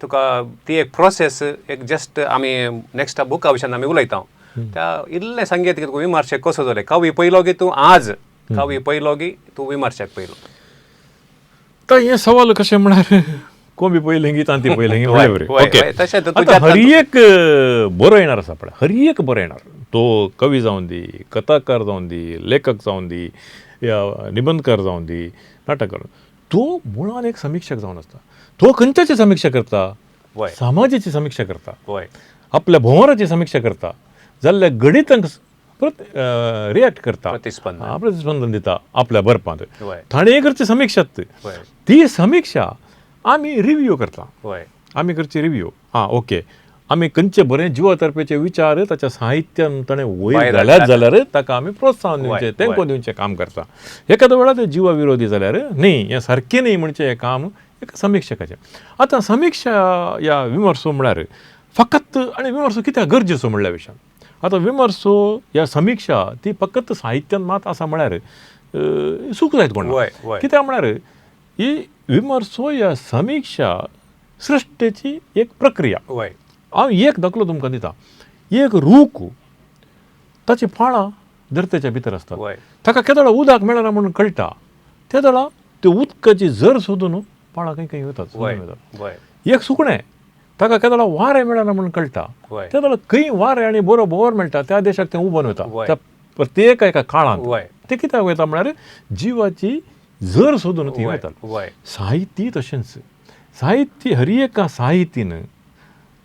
तुका ती एक प्रोसेस एक जस्ट आमी नेक्स्ट बुका विशयान आमी उलयता त्या इल्लें सांगेत की तुका विमर्शक कसो जालें. कवी पयलो की तूं आज कवी पयलो की तूं विमर्शक पयलो. तर हे सवाल कशें म्हळ्यार कोण बी पयलें गी तांती पयलें गी हर एक बरयणार आसा पळय, हर एक बरयणार, तो कवी जावन दी, कथाकार जावन दी, लेखक जावन दी, या निबंधकार जावन दी, नाटककार, तो मुळान एक समीक्षक जावन आसता. तो खंयच्याची समीक्षा करता? समाजाची समीक्षा करता, आपल्या भोंवराची समीक्षा करता, जाल्ल्या गणितांक रिएक्ट करता, प्रतिस्पंदन दिता आपल्या बरपांत. ठाणेकरची समीक्षा ती समीक्षा आमी रिव्ह्यू करता. आमी करची रिव्ह्यू. हां ओके, आमी खंयचे बरें जिवा तर्फेचे विचार ताच्या साहित्यान ताणें वयर घाल्यात जाल्यार ताका आमी प्रोत्साहन दिवचें, तेंको दिवचें काम करता. एखाद्या वेळार ते जिवा विरोधी जाल्यार न्ही, हें सारकें न्ही म्हणचें हें काम एका समीक्षकाचें. आतां समीक्षा या विमर्शो म्हळ्यार फकत, आनी विमर्शो कित्याक गरजेचो म्हणल्या विशयान. आतां विमर्शो या समीक्षा ती फकत साहित्यान मात आसा म्हळ्यार चूक जायत कोणा. कित्याक म्हळ्यार ही विमर्शो या समीक्षा सृश्टेची एक प्रक्रिया. हांव एक दाखलो तुमकां दिता. एक रूख ताची फाळां धरतेच्या भितर आसतात, ताका केदोळा उदक मेळना म्हणून कळटा, त्या दळा त्यो उदकाची झर सोदून फाळां खंय खंय वतात. एक सुकणें, ताका केदोळा वारें मेळना म्हणून कळटा, त्या दळा खंय वारें आनी बरो बोर मेळटा त्या देशाक तें उबोन वता. त्या प्रत्येक एका काळांत ते कित्याक वयता म्हळ्यार जिवाची झर सोदून ती वतात. साहित्य तशेंच. साहित्य हर एका साहित्यीन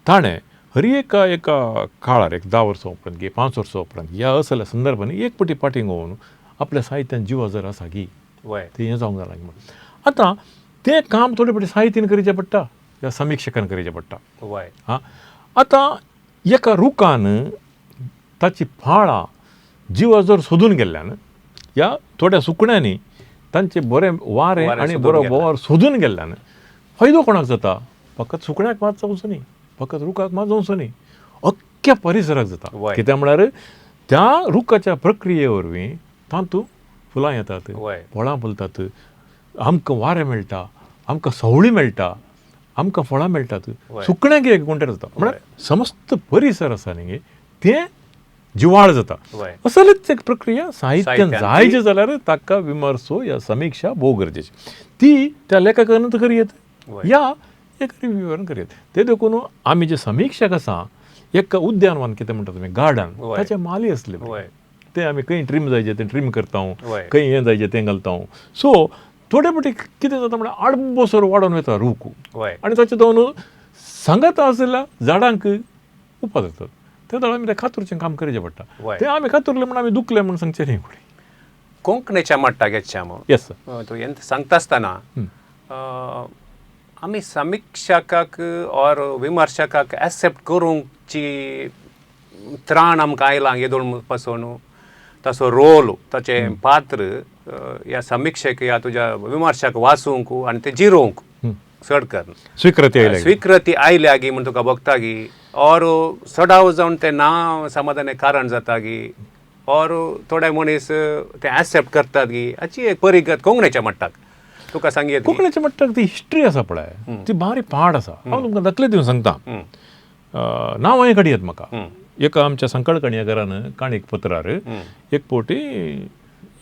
ताणें हर एका काळार एक 10 वर्सां उपरांत गी 5 वर्सां उपरांत ह्या असल्या संदर्भांनी एक पटी फाटीं घेवन आपल्या साहित्यान जिवा जर आसा गी तें हें जावंक जालां म्हणून. आतां तें काम थोडे फावटी साहित्यान करचें पडटा, या समीक्षकान करचें पडटा. हां आतां एका रुखान ताची फाळां जिवा जर सोदून गेल्ल्यान, या थोड्या सुकण्यांनी तांचे बरें वारें आनी बरो बोवार सोदून गेल्ल्यान फायदो कोणाक जाता? फकत सुकण्याक मात जावचो न्ही, फकत रुखाक मात जावचो न्ही, अख्ख्या परिसराक जाता. कित्याक म्हळ्यार त्या रुखाच्या प्रक्रिये वरवीं तातूंत फुलां येतात, फळां फुलतात, आमकां वारें मेळटा, आमकां सवळी मेळटा, आमकां फळां मेळटात. सुकण्याक एक कोणतरी जाता म्हळ्यार समस्त परिसर आसा न्ही तें जिवाळ जाता. असलीच एक प्रक्रिया साहित्यान जायचे जाल्यार ताका विमर्शो या समीक्षा भोव गरजेची. ती त्या लेखकान करियेत या एक रिव्ह्यूवान करियेत. ते देखून आमी जे समीक्षक आसा, एक उद्यानवन कितें म्हणटा तुमी गार्डन, ताचे माली असले ते आमी खंय ट्रीम जायचे तें ट्रीम करता, खंय हें जायचें तें घालता. सो थोडे फावटी कितें जाता म्हळ्यार आडबोसर वाडोवन वता रूख आनी ताचे दोन सांगत आसलेल्या झाडांक उपास जातात. ते दळा आमी खातुरचें काम करचें पडटा. तें आमी खातुरलें म्हणून आमी दुखलें म्हणून सांगचें न्ही. कोंकणीच्या मट्टाक येतशें येस तूं हें सांगता आसतना आमी समीक्षकाक और विमर्शकाक एक्सेप्ट करूंकची त्राण आमकां आयलां येदोळ पासून. ताचो रोल, ताचें पात्र ह्या समीक्षक या तुज्या विमर्शक वाचूंक आनी तें जिरोवंक चड करन स्वीकृती आयल्या गी म्हणून तुका बगता गी, और सडाव जावन तें ना समाधान कारण जाता गी, और थोडे मनीस ते ॲक्सेप्ट करतात की हाची एक परिगत कोंकणीच्या मट्टाक तुका सांगया कोंकणीच्या मट्टाक ती हिस्ट्री आसा पळय ती बारी पाड आसा हांव तुमकां दाखले दिवन सांगता नांव हांवें काडयात म्हाका एका आमच्या संकळकणीया घरान काणीक पत्रार एक पोटी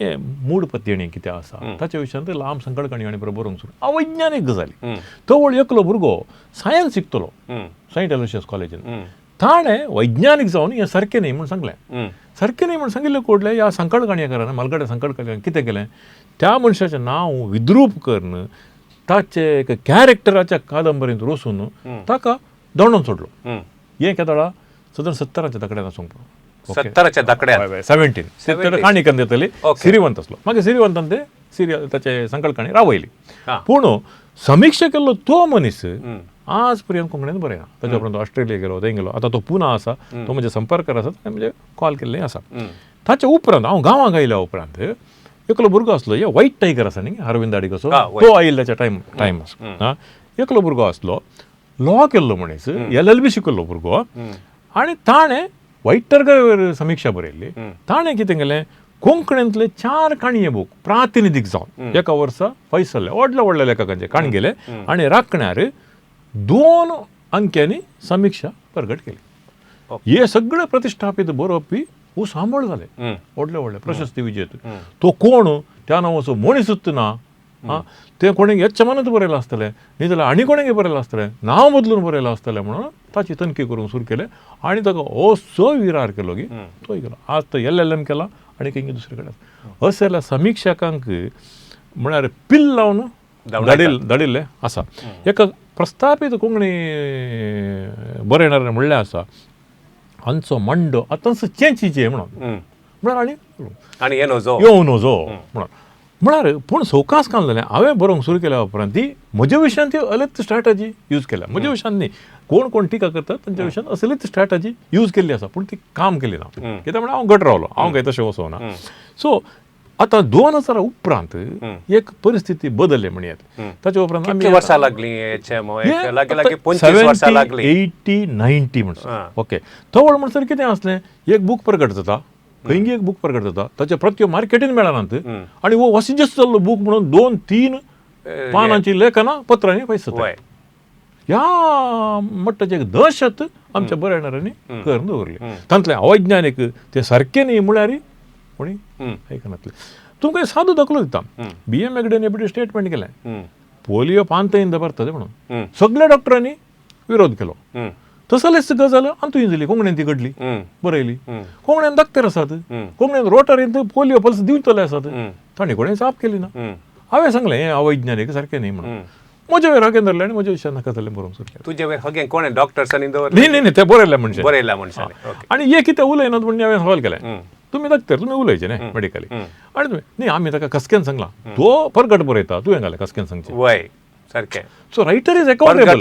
हे मूड पत्यणी कितें आसा ताच्या विशयान ते लांब संकळकणी आनी बरोबर बरोवंक सुरू अवैज्ञानीक गजाली तो व्हड एकलो भुरगो सायन्स शिकतलो सेंट एलोशियस कॉलेजीन ताणें वैज्ञानीक जावन हें सारकें न्ही म्हूण सांगलें सारकें न्ही म्हूण सांगिल्लें कोडलें ह्या संकळकणीया घरान मालगड्या संकळकणीयान कितें केलें त्या मनशाचें नांव विद्रूप करून ताचे एक कॅरेक्टराच्या कादंबरींत रोसून ताका दंडोवन सोडलो हें केदोळा सदर 70च्या दकड्यान आसूंक पुरो 70च्या दकड्यात 17 काणीकन दितली सिरिवंत असलो मागीर सिरिवंतान ते सिरियल ताचे संकळकणी रावयली पूण समीक्षा केल्लो तो मनीस आज पर्यंत कोंकणीन बरयना ताच्या उपरांत ऑस्ट्रेलिया गेलो थंय गेलो आतां तो पुना आसा तो म्हजे संपर्कार आसा म्हणजे कॉल केल्लें आसा ताच्या उपरांत हांव गांवांक आयल्या उपरांत एकलो भुरगो आसलो हे व्हायट टायगर आसा न्ही अरविंद आडिगोचो तो आयिल्ल्याच्या टायम आसा एकलो भुरगो आसलो लॉ केल्लो मनीस LLB शिकल्लो भुरगो आनी ताणें व्हायट टायगर समीक्षा बरयल्ली ताणें कितें केलें कोंकणींतले 4 काणये बूक प्रातिनिधीक जावन एका वर्सा फैसल्ले व्हडल्या लेखकांचे काण गेले आनी राखण्यार 2 अंक्यांनी समीक्षा प्रगट केली हे सगळे प्रतिष्ठापीत बरोवपी सांबळ जाले व्हडले प्रशस्ती विजेते तो कोण त्या नांवाचो मनीसच ना ते कोणी HMानच बरयलें आसतलें न्ही जाल्यार आनी कोणेंय बरयलें आसतलें नांव बदलून बरयलें आसतलें म्हणून ताची तनखी करूंक सुरू केलें आनी ताका असो विरार केलो की तोय गेलो आज तो LLM केला आनी खंय दुसरे कडेन अशें जाल्यार समीक्षकांक म्हळ्यार पिल लावन धाडिल्लें आसा एका प्रस्थापीत कोंकणी बरयणारे म्हणलें आसा हांचो मंडो आतांच चेंचीचे म्हणून म्हळ्यार आनी यो नोजो म्हणून म्हळ्यार पूण सवकास काम जालें हांवें बरोवंक सुरू केल्या उपरांत ती म्हज्या विशयान ती अलग स्ट्रॅटजी यूज केल्या म्हज्या विशयान न्ही कोण टिका करतात तांच्या विशयान असलीच स्ट्रॅटजी यूज केल्ली आसा पूण ती काम केली ना कित्याक म्हळ्यार हांव घट रावलो हांव खंय तशें वचोना सो आतां 2000 उपरांत एक परिस्थिती बदलली म्हणयात ताच्या उपरांत कितली वर्सां लागलीं HM लागीं 25 वर्सां लागलीं 80-90 म्हणसर ओके तो व्हड म्हणसर कितें आसलें एक बूक प्रकट जाता खंय एक बूक प्रकट जाता ताचे प्रत्यो मार्केटीन मेळनात आनी वो वसिजस जाल्लो बूक म्हणून 2-3 पानांची लेखनां पत्रांनी पयस जाता ह्या मट्टाची एक दहशत आमच्या बरयणाऱ्यांनी करून दवरली तांतलें अवैज्ञानीक ते सारकें न्ही म्हळ्यार कोणी आयकनातले तुमकां एक सादो दाखलो दिता BM हेगडेन एपटी स्टेटमेंट केलें पोलियो पांतयन दवरता म्हणून सगळ्या डॉक्टरांनी विरोध केलो तसलेच गजाल अंतूय जाली कोंकणीन ती घडली बरयली कोंकणीन दाखतर आसात कोंकणीन रोटरींत पोलियो पल्स दिवतले आसात तांणी कोणें जाप केली ना हांवें सांगलें हें अवैज्ञानीक सारकें न्ही म्हणून म्हज्या वेर हागेन धरलें आनी म्हज्या विशयान नाका जालें बरोवंक सुरू केलें तुजे वेर हगेन कोणे डॉक्टर्सांनी दवरलें न्ही ते बरयल्या मनशान आनी हे कितें उलयनात म्हणून हांवें सवाल केलें तुमी दाखतर तुमी उलयचे न्ही मेडिकली आनी तुमी न्ही आमी ताका कसक्यान सांगलां तो परगट बरयता तुवें घालें कसक्यान सांगचें वय सारकें सो रायटर इज अकाउंटेबल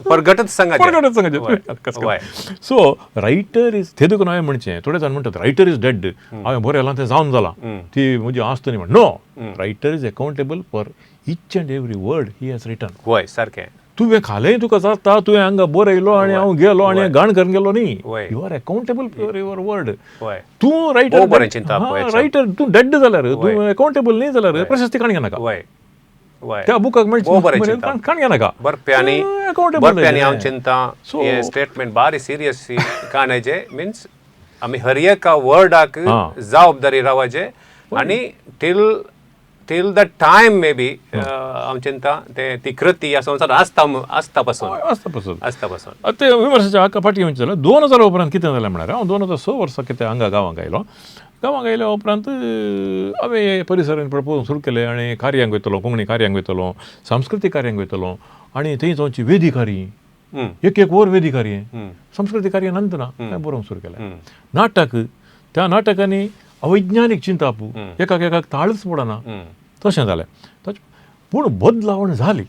परगटच सांगाचें सो रायटर इज ते देखून हांवें म्हणचें थोडे जाण म्हणटात रायटर इज डेड हांवें बरयलां तें जावन जालां ती म्हजी आस्त न्ही म्हण no writer is accountable for each and every word he has written वय सारकें तुवें खालेंय तुका जाता तुवें हांगा बरयलो आनी हांव गेलो आनी घाण करून गेलो न्ही you are accountable for your word तूं रायटर तूं डेड जाल्यार तूं अकाउंटेबल न्ही जाल्यार प्रशस्ती काण घेनाका त्या बुकाक म्हणजे काण घेनाका बरप्यांनी हांव चिंता हें स्टेटमेंट बारी सिरियस काणेजे मिन्स आमी हर एका वर्डाक जबाबदारी रावचे आनी till the time may be हांव चिंता ती कृती ह्या संवसारांत आसता पासून ते विमर्शाच्या हाका फाटी म्हणजे जाल्यार 2000 उपरांत कितें जालें म्हळ्यार हांव 2006 वर्सा कितें हांगा गांवांक आयल्या उपरांत हांवें परिसरांत पळोवंक सुरू केलें आनी कार्यांक वयतलो कोंकणी कार्यांक वयतलो सांस्कृतीक कार्यांक वयतलो आनी थंय जावची वेदिकारी एक वर वेदिकारी संस्कृतीक कार्य नंतना हांवें बरोवंक सुरू केलें नाटक त्या नाटकांनी अवैज्ञानीक चिंतापू एकाक ताळच पडना तशें जालें पूण बदलावण जाली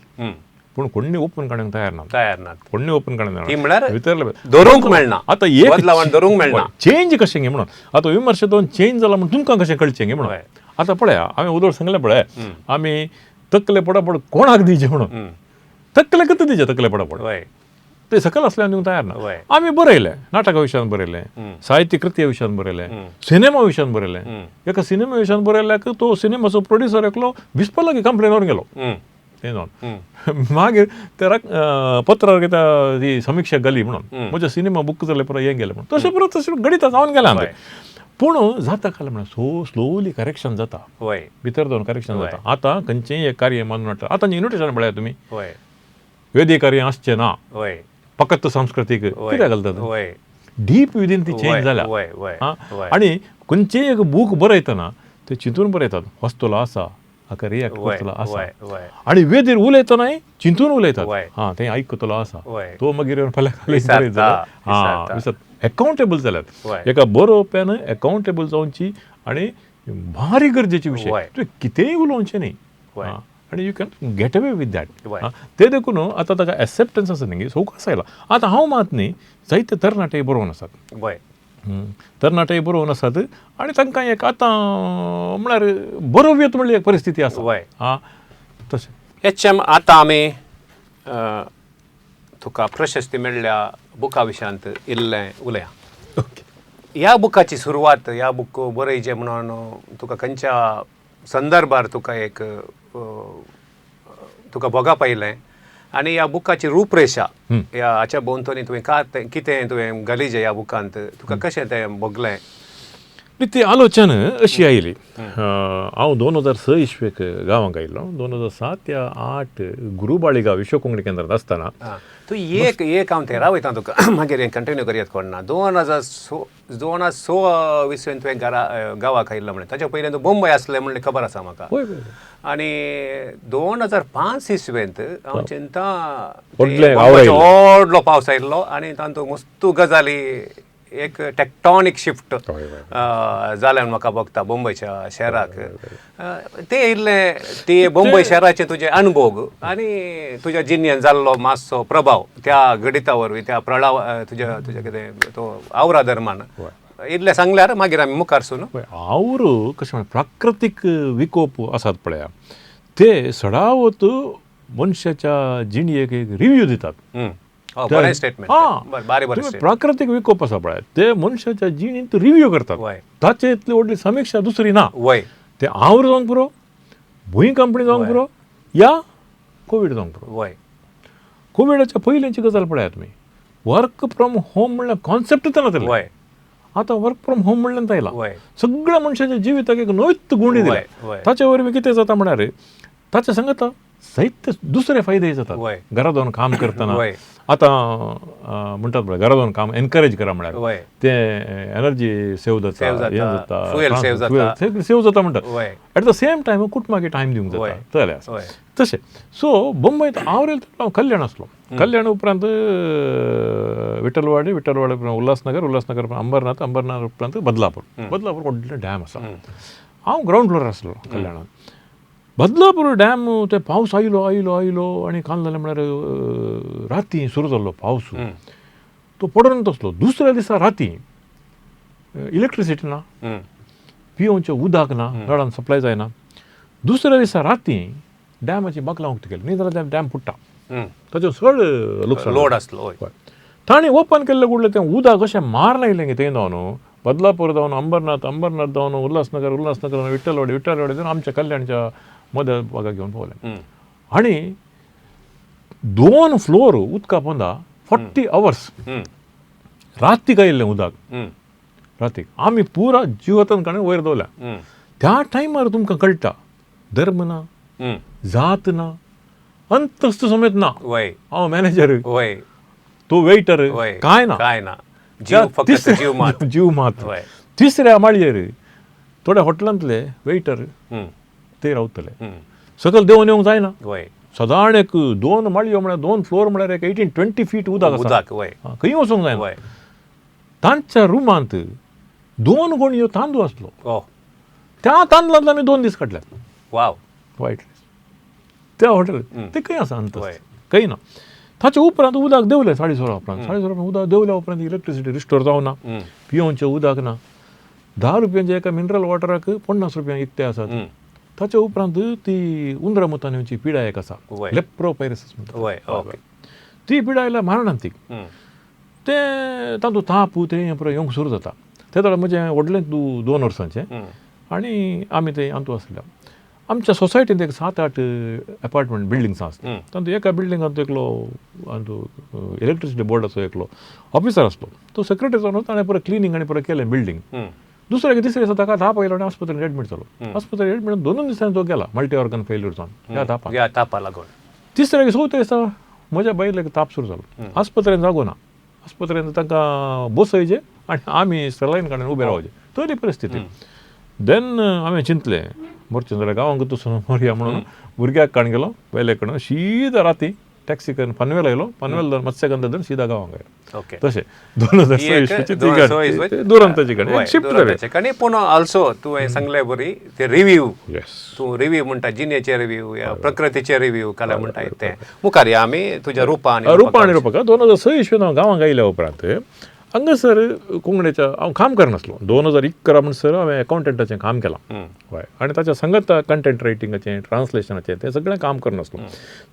पूण कोणी ओपन काडूंक तयार ना कोणी ओपन काडूंक मेळना आतां एक चेंज कशें गे म्हणून आतां विमर्श दोन चेंज जाला म्हणून तुमकां कशें कळचें गे म्हणून आतां पळया हांवें उदोड सांगलें पळय आमी तकले पडापड कोणाक दिवचे म्हणून तकले कत दिवचे तकले पडापड ते सकल असल्यान दिवंक तयार ना. वय. आमी बरयलें, नाटका विशयान बरयलें, साहित्य कृत्या विशयान बरयलें, सिनेमा विशयान बरयलें. एका सिनेमा विशयान बरयल्याक तो सिनेमाचो प्रोड्युसर एकलो विस्पलो की कंप्लेनवर गेलो. ते जावन मागीर ते पत्रार ती समीक्षा घाली म्हणून म्हजो सिनेमा बूक जाले परत हें गेलें म्हणून. तशें परत तशें गणिता जावन गेलें हांव. पूण जाता काल म्हणून स्लोली करेक्शन जाता. भितर जावन करेक्शन जाता. आतां खंयचेंय एक कार्य मानून हाडटा. आतां इन्विटेशन पळयात तुमी, वेदी कार्य आसचें ना, फकत सांस्कृतीक कित्याक घालतात. डीप विदीन ती चेंज जाल्या. आनी खंयचेय एक बूक बरयतना ते चिंतून बरयतात, वस्तुलो आसा हाका रिएक्ट करतलो आसा. आनी वेदीर उलयतनाय चिंतून उलयतात, हा तें आयकतलो आसा, तो मागीर येवन फाल्यां एकावंटेबल जाल्यात. एका बरोवप्यान एकावंटेबल जावची आनी भारी गरजेचे विशय तुवें कितेंय उलोवचें न्ही. आनी you can get away with that. ते देखून आतां ताका एक्सेप्टन्स आसा न्ही, सवकास आयला. आतां हांव मात न्ही जायते तरणाटे बरोवन आसात. तरणाटे बरोवन आसात आनी तांकां एक आतां म्हळ्यार बरोवयत म्हणली एक परिस्थिती आसा. तशें HM आतां आमी तुका प्रशस्ती मेळ्ळ्या बुका विशयांत इल्लें उलया. ह्या बुकाची सुरवात, ह्या बूक बरयचें म्हणून तुका खंयच्या संदर्भार तुका एक तुका भोगप आयलें आनी ह्या बुकाची रूपरेशा हाच्या भोंवतणी तुवें कितें तुवें घालीचें ह्या बुकांत, तुका कशें तें भोगलें? ती आलोचन अशी आयली. हांव 2006 इस्वेक गांवांक आयिल्लो. 2007 या 8 गुरुबाळीगांव विश्व कोंकणी केंद्रांत आसतना तूं एक हांव थंय रावयता तुका, मागीर हें कंटिन्यू करयत कोणना. 2006 विसवेन तुवें गांवाक आयिल्लो म्हणलें. ताच्या पयलीं तूं मुंबय आसलें म्हणलें खबर आसा म्हाका. आनी 2005 इस्वेंत हांव चिंता व्हडलो पावस आयिल्लो आनी तातूंत मस्तू गजाली एक टॅक्टॉनीक शिफ्ट जाल्यान म्हाका भोगता मुंबयच्या शहराक. ते इल्लें ती मुंबय शहराचे तुजे अनुभव आनी तुज्या जिणेंत जाल्लो मातसो प्रभाव त्या गणिता वरवीं त्या प्रळाव तुज्या कितें तो आवरा धर्मान इल्लें सांगल्यार मागीर आमी मुखार सुनू. आवरो कशें म्हण प्राकृतीक विकोप आसात पळया, ते सडावत मनशाच्या जिणयेक एक रिव्ह्यू दितात. प्राकृतीक विकोप आसा पळय, ते मनशाच्या जिणेंत रिव्ह्यू करतात. ताचे इतली व्हडली समीक्षा दुसरी ना. ते आवरो जावंक पुरो, भूंयकंपणी जावंक पुरो, या कोवीड जावंक पुरो. कोविडाच्या पयलींची गजाल पळयात तुमी. वर्क फ्रॉम होम म्हणल्यार कॉन्सेप्टच ना. आतां वर्क फ्रॉम होम म्हणल्यार आयला. सगळ्या मनशाच्या जिविताक एक नवीत गुणी दिल्या. ताचे वरवीं कितें जाता म्हळ्यार ताचे सांगता जायते दुसरे फायदे जातात. घरांत जावन काम करतना आतां म्हणटात पळय, घरांत जावन काम एनकरेज करा म्हळ्यार ते एनर्जी सेव जाता, सेव जाता म्हणटात. एट द सेम टायम कुटुंबाक टायम दिवंक जाता तशें. सो मुंबयत आवरेल हांव कल्याण आसलो. कल्याण उपरांत विठ्ठलवाडी उपरांत उल्हासनगर उपरांत अंबरनाथ उपरांत बदलापूर व्हडलें डॅम आसा. हांव ग्रावंड फ्लोर आसलो कल्याणांत. बदलापूर डॅम ते पावस आयलो आनी काल जालें म्हळ्यार राती सुरू जाल्लो पावस. तो पडून तसलो. दुसऱ्या दिसा राती इलेक्ट्रिसिटी ना, पिवोवचें उदक ना, नळान सप्लाय जायना. दुसऱ्या दिसा राती डॅमाची बाकलां उक्ती केली, न्ही जाल्यार डॅम फुट्टा. ताचें चड लुकसाण लोड आसलो. ताणें ओपन केल्लें कुडलें तें उदक अशें मारन आयलें गे. थंय जावन बदलापूर जावन अंबरनाथ जावन उल्हासनगर विठ्ठलवाडी जावन आमच्या कल्याणच्या मदर भागाक घेवन पावलें. आनी 2 फ्लोर उदका पोंदा 40 hours रातीक आयिल्लें उदक. रातीक आमी पुरा जिवतन काणें वयर दवरल्या. त्या टायमार तुमकां कळटा धर्म ना, जात ना, अंतस्त समेत ना. हांव मॅनेजर, तो वेटर, कांय ना. जीव मात. तिसऱ्या माळयेर थोड्या हॉटेलांतले वेटर ते रावतले. सकल देंवन येवंक जायना. सदां एक 2 माळयो म्हळ्यार 2 फ्लोर म्हळ्यार एक 18-20 feet उदक आसा. खंय वचूंक जायना. तांच्या रुमांत 2 गोणयो तांदूळ आसलो. त्या तांदळांतले आमी 2 दीस काडल्यात. वायट त्या हॉटेलांत ते खंय आसा अंत खंय ना. ताचे उपरांत उदक देंवलें 16:30 उपरांत. उदक देंवल्या उपरांत इलेक्ट्रिसिटी रिस्टोर जावना, पिवोवचें उदक ना. 10 रुपयांचे एका मिनरल वॉटराक 50 रुपयांक इकते आसात. ताचे उपरांत ती उंदरां मुतांची पिडाय एक आसा, लेप्रोपायरसिस म्हणटा. ती पिडायला मारणांतीक ते तातूंत ताप ते पुरो येवंक सुरू जाता. ते दर म्हजें व्हडलें 2 वर्सांचें आनी आमी ते हातूंत आसल्या. आमच्या सोसायटींत एक 7-8 अपार्टमेंट बिल्डिंग्स आसले. तातूंत एका बिल्डिंगांत एकलो इलेक्ट्रिसिटी बोर्डाचो एकलो ऑफिसर आसलो. तो सेक्रेटरी जावन ताणें पुरो क्लिनींग आनी पुरो केलें बिल्डींग. दुसऱ्या तिसऱ्या दिसा ताका ताप आयलो आनी आस्पत्रेंत एडमीट जालो. आस्पत्रेंत एडमीट 2 दिसांनी तो गेला मल्टी ऑर्गन फेल्यूर जावन ह्या तापा लागून. तिसऱ्या चवथ्या दिसा म्हज्या बायलेक ताप सुरू जालो. आस्पत्रेंत जागो ना. आस्पत्रेंत तांकां बसयचे आनी आमी सलायन काडून उबे रावचे. तरी परिस्थिती. देन हांवें चिंतलें मरचें जाल्यार गांवांक वचून मरया म्हणून भुरग्याक काडून गेलो. वेले कडेन सीदा राती टॅक्सी करून पनवेल आयलो. पनवेल मत्स्यगंधा धरून सीदा गांवांक आयलो. तशें 2026 दुरंताची गाडी शिफ्ट जाली. पूण ऑल्सो तुवें सांगलें बरी ते रिव्यू. तूं रिव्यू म्हणटा जिणेचे रिव्यू या प्रकृतीचे रिव्यू काले म्हणटा ते. मुखार या आमी तुज्या रुपा आनी रुपाका 2026 हांव गांवांक आयल्या उपरांत हांगासर कोंकणीच्या हांव काम करनासलो. 2011 म्हणसर हांवें अकावंटंटाचें काम केलां. हय आनी ताच्या संगत कंटेंट रायटिंगाचें ट्रान्सलेशनाचें तें सगळें काम करनासलो.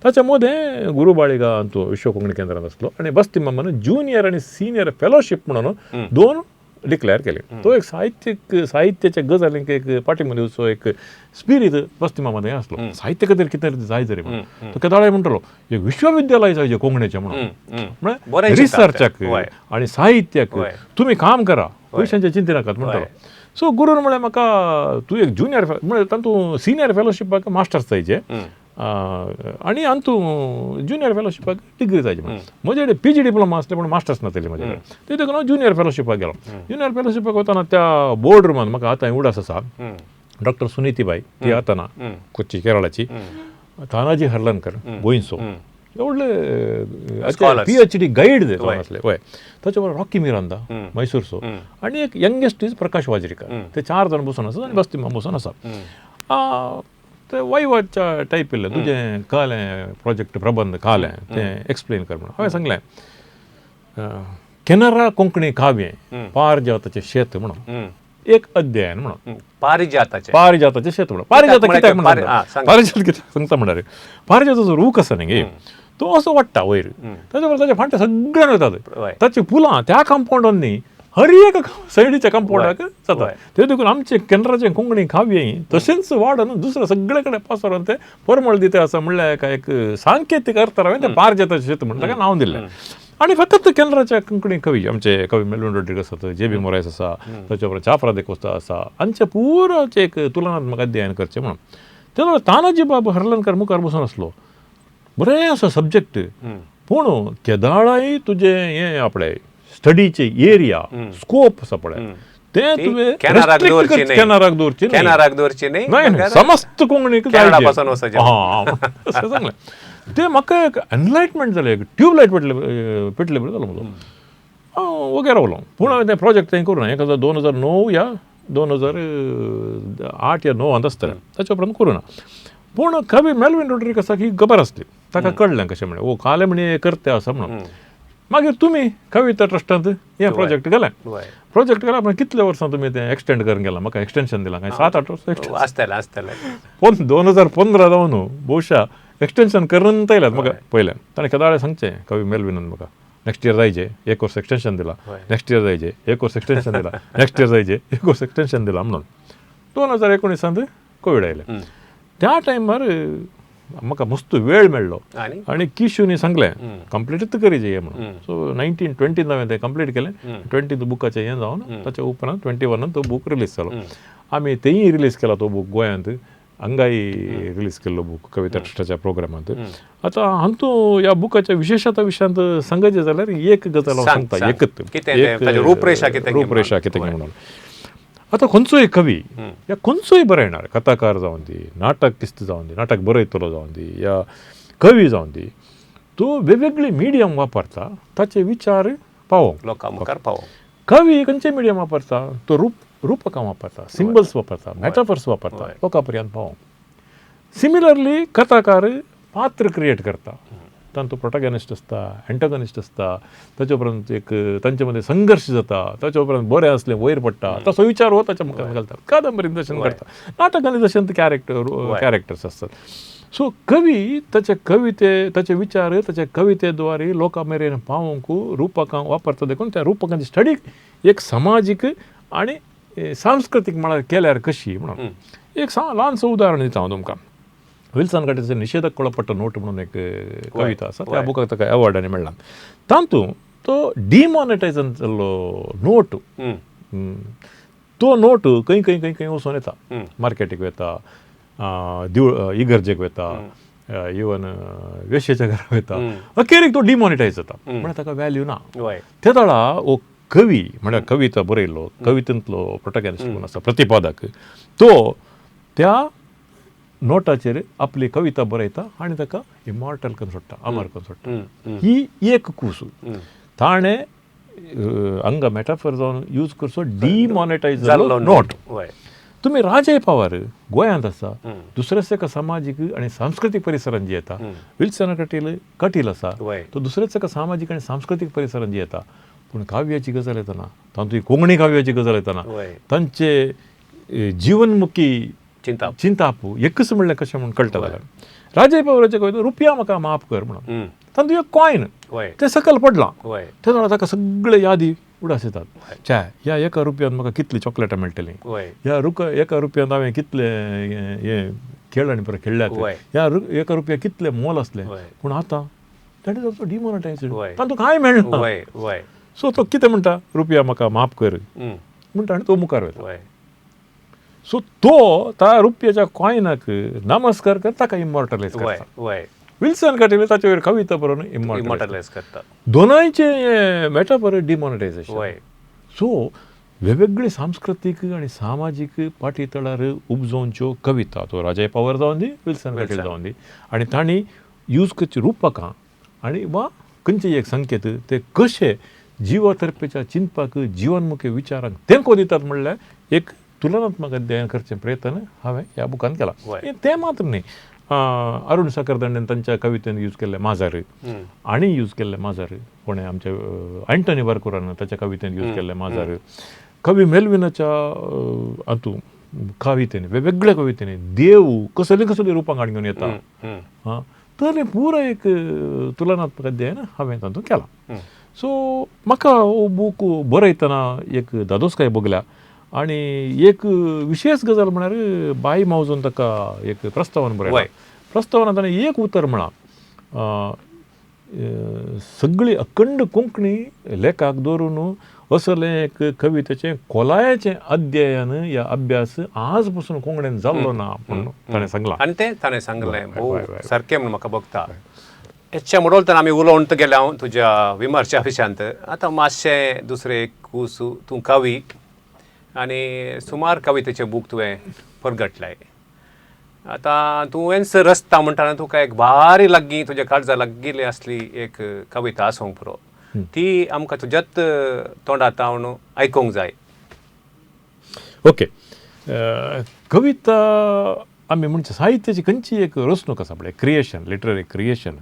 ताच्या मदें गुरुबाळिगा हातूंत विश्व कोंकणी केंद्रांत आसलो आनी बस्ती मामान ज्युनियर आनी सिनियर फेलोशीप म्हणून 2 डिक्लेअर केले. तो एक साहित्याच्या गजालींक एक पाठिंबो एक स्पिरीट बस्ती मामा थंय आसलो. साहित्य खातीर कितें जाय तरी म्हणून तो केदाळे म्हणटलो एक विश्वविद्यालय जाय कोंकणीचें म्हणून रिसर्चाक आनी साहित्याक तुमी काम करा पयशांचे चिंते नाकात म्हणटालो. सो गुरून म्हळें म्हाका तूं एक ज्युनियर म्हळ्यार तातूंत सिनियर फेलोशिपाक मास्टर्स जायचे आनी हातूंत ज्युनियर फेलोशिपाक डिग्री जायची. म्हजे कडेन PG डिप्लोमा आसले पूण मास्टर्स नासले म्हजे कडेन. ते देखून हांव ज्युनियर फेलोशिपाक गेलो. ज्युनियर फेलोशिपाक वतना त्या बोर्ड रुमान म्हाका आतां उडास आसा डॉक्टर सुनीतीबाई ती आतां कोच्ची केरळाची, तानाजी हर्लनकर गोंयचो व्हडले PhD गायड जावन आसले. हय ताचे बरोबर रॉकी मिरांदा मैसूरचो आनी एक यंगेस्ट इज प्रकाश वाजरीकर. ते 4 जाण बसून आसात आनी बस्ती बसून आसा. ते वायवाच्या टायप येयलें तुजें कळ्ळें प्रोजेक्ट प्रबंध कळ्ळें तें एक्सप्लेन कर म्हणून. हांवें सांगलें केनरा कोंकणी काव्य पारिजाताचें शेत म्हणून एक अध्ययन म्हणून. पारिजाताचें शेत म्हणून. पारिजात कित्याक म्हणटा पारिजात कित्याक सांगता म्हणल्यार पारिजाताचो रूख आसा न्ही तो असो वाडटा वयर. ताचे बरोबर ताचे फांटे सगळ्यान वतात. ताची फुलां त्या कंपाउंडान न्ही हर एक सायडीच्या कंपाउंडाक जाता. ते देखून आमचें केंद्राचें कोंकणी काव्य तशेंच वाडून दुसऱ्या सगळे कडेन पसरून ते परमळ दिते आसा म्हणल्यार एक सांकेतीक अर्थ हांवें तें पारिजाताचें शेत म्हणून ताका नांव दिलें. आनी फकत केंद्राच्या कोंकणी कवी आमचे कवी मेलविन रोड्रिगस आसात, JB मोरायस आसा, ताचे बरोबर चाफ्रा दे कोस्ता आसा. हांचे पुराचें एक तुलनात्मक अध्ययन करचें म्हणून. तेन्ना तानाजी बाब हर्लनकर मुखार बसून आसलो. बरें आसा सब्जेक्ट पूण केदाळाय तुजें हें आपणें स्टडीचे एरिया स्कोप आसा पळय ते तुवें केनाराक दवरची न्ही समस्त कोंकणीक सांगलें. ते म्हाका एक एनलायटमेंट जालें. एक ट्यूबलायट पेटले बरें जालो म्हजो वगैरे रावलो. पूण हांवें तें प्रोजेक्ट थंय करूं ना. 2009 या 2008 या 9 आसतलें ताचे उपरांत करूं ना. पूण कवी मेलविन रोड्रिगसाक ही खबर आसली. ताका कळ्ळें कशें म्हणलें काले म्हणे करते आसा म्हणून. मागीर तुमी कविता ट्रस्टांत हें प्रोजेक्ट केलें. प्रोजेक्ट केला पूण कितल्या वर्सां तुमी तें एक्सटेंड करून गेलां. म्हाका एक्सटेंशन दिलां काय 7-8 वर्सां आसतलें. पूण 2015 जावन भोवशा एक्सटेंशन करून येयल्यात म्हाका पयलें. ताणें केदाळे सांगचें कवी मेलविनान म्हाका नेक्स्ट इयर जायचे 1 वर्स एक्सटेंशन दिलां. नेक्स्ट इयर जायचे 1 वर्स एक्सटेंशन दिलां. नेक्स्ट इयर जायचे 1 वर्स एक्सटेंशन दिलां म्हणून. 2019 कोवीड आयलें. त्या टायमार म्हाका मस्त वेळ मेळ्ळो आनी किशूनी सांगलें कंप्लीटच करीचे हें म्हणून. सो 1920 हांवें तें कंप्लीट केलें. 20 बुकाचें हें जावन ताच्या उपरांत 21 तो बूक रिलीज जालो. आमी तेंय रिलीज केला तो बूक गोंयांत. हांगाय रिलीज केल्लो बूक कविता ट्रस्टाच्या प्रोग्रामांत. आतां हातूंत ह्या बुकाच्या विशेशता विशयांत सांगचें जाल्यार एक गजाल हांव सांगता. एकच रूपरेशा कितें म्हणून. आतां खंयचोय कवी या खंयचोय बरयणार कथाकार जावन दी नाटकिस्त जावन दी नाटक बरयतलो जावन दी या कवी जावन दी तो वेगवेगळे मिडियम वापरता ताचे विचार पावोवंक लोकां मुखार पावोवंक. कवी खंयचे मिडियम वापरता तो रुपकां वापरता, सिंबल्स वापरता, मेटाफर्स वापरता लोकां पर्यंत पावोवंक. सिमिलरली कथाकार पात्र क्रिएट करता. तांचो प्रोटॅगनिस्ट आसता, एंटागनिस्ट आसता, ताचे उपरांत एक तांचे मदें संघर्श जाता, ताचे उपरांत बरें असलें वयर पडटा तसो विचार हो ताच्या मुखार घालता. कादंबरीन तशें करता. नाटकांनी तशें कॅरेक्टर्स आसतात. सो कवी त्याचे कविते त्याचे विचार त्याच्या कवितेद्वारे लोकां मेरेन पावोवंक रुपकां वापरता देखून त्या रुपकांची स्टडी एक सामाजीक आनी सांस्कृतीक म्हळ्यार केल्यार कशी म्हणून एक ल्हानसं उदाहरण दिता हांव तुमकां. विल्सन काटेचो निशेधक कळपट्ट नोट म्हणून एक कविता आसा, त्या बुकाक ताका अवॉर्डांनी मेळ्ळा. तातूंत तो डिमॉनिटायजन जाल्लो नोट, तो नोट खंय खंय खंय खंय वचून येता, मार्केटीक वेता, इगर्जेक वेता, इवन वेश्येच्या घरा वेता, अखेरीक तो डिमॉनिटायज जाता, म्हळ्यार ताका व्हॅल्यू ना. त्या वेळा हो कवी म्हळ्यार कविता बरयल्लो, कवितेंतलो प्रोटॅगनिस्ट कोण आसा प्रतिपादक, तो त्या नोटाचेर आपली कविता बरयता आनी ताका इमॉर्टल करून सोडटा, अमर करून सोडटा. ही एक कूस ताणें हांगा मेटाफर जावन यूज करचो डिमॉनिटायज जाल्लो नोट. तुम्ही राजे पावर गोंयांत आसा, दुसऱ्याच एका सामाजीक आनी सांस्कृतीक परिसरांत जी येता. विल्सन कटील आसा, तो दुसऱ्याच एका सामाजीक आनी सांस्कृतीक परिसरांत जी येता. पूण काव्याची गजाल येतना, तातूंत कोंकणी काव्याची गजाल येतना तांचे जिवनमुखी चिंतापू एकच म्हणलें कशें म्हणून कळटा. जाल्यार राजे पावराचे कविता रुपया म्हाका माफ कर म्हणून, तातूंत एक कॉयन तें सकयल पडलां. त्या वेळार ताका सगळे यादी उडास येतात. ह्या एका रुपयान म्हाका कितलीं चॉकलेटां मेळटलीं, ह्या एका रुपयान हांवें कितले हे खेळ आनी परत खेळल्यात, ह्या एका रुपया कितलें मोल असलें. पूण आतां ताणें ताचो डिमॉनिटायज्ड, तातूंत कांय मेळना. सो तो कितें म्हणटा, रुपया म्हाका माफ कर म्हणटा आनी तो मुखार वयता. सो तो त्या रुपयाच्या कॉयनाक नमस्कार करता, ताका इमॉर्टलायज करता. विल्सन काटेल ताचे वयर कविता बरोवन इमॉर्टलायज करता. दोनूयचे मेटाफर डिमॉनिटायजेशन. सो वेगवेगळे सांस्कृतीक आनी सामाजीक पाठीतळार उपजोवच्यो कविता, तो राजे पावर जावन दी, विल्सन काटेल जावन दी, आनी तांणी यूज करची रुपकां आनी वा खंयचेय एक संकेत ते कशे जिवातर्फेच्या चिंतपाक, जिवनमुखी विचारांक तेंको दितात म्हणल्यार एक तुलनात्मक अध्ययन करचे प्रयत्न हांवें ह्या बुकान केला. ते मात्र न्ही, अरुण सकरदंडेन तांच्या कवितेन यूज केल्ले माजार आनी यूज केल्ले माजार, कोणें आमचे अँटनी बरकुरान ताच्या कवितेन यूज केल्ले माजार, कवी मेल्विनाच्या हातूंत कवितेनी वेगवेगळ्या कवितेनी देव कसली कसली रुपां घेवन येता. तर हें पुरो एक तुलनात्मक अध्ययन हांवें तातूंत केला. सो म्हाका हो बूक बरयतना एक धादोसकाय भोगल्या आनी एक विशेष गजाल म्हळ्यार बाई मावजोन ताका एक प्रस्तावना बरयला. प्रस्तावना ताणें एक उतर म्हळां, सगळी अखंड कोंकणी लेखाक दवरून असलें एक कवितेचें खोलायेचें अध्ययन या अभ्यास आज पासून कोंकणीन जाल्लो ना म्हणून ताणें सांगलां. आनी तें ताणें सांगलें सारकें म्हणून म्हाका भोगता. HM उडोवतना आमी उलोवंत गेले हांव तुज्या विमर्शा विशयांत. आतां मातशें दुसरें एक कूस, तूं कवी आनी सुमार कवितेचे बूक तुवें परगटलाय. आतां तुवेंच रस्ता म्हणटाना तुका एक भारी लागीं तुज्या काळजा लागिल्ली असली एक कविता आसूंक पुरो. ती आमकां तुज्याच तोंडांतल्यान आयकूंक जाय. ओके, कविता आमी म्हणचे साहित्याची खंयची एक रचणूक आसा पळय, क्रिएशन, लिटररी क्रिएशन,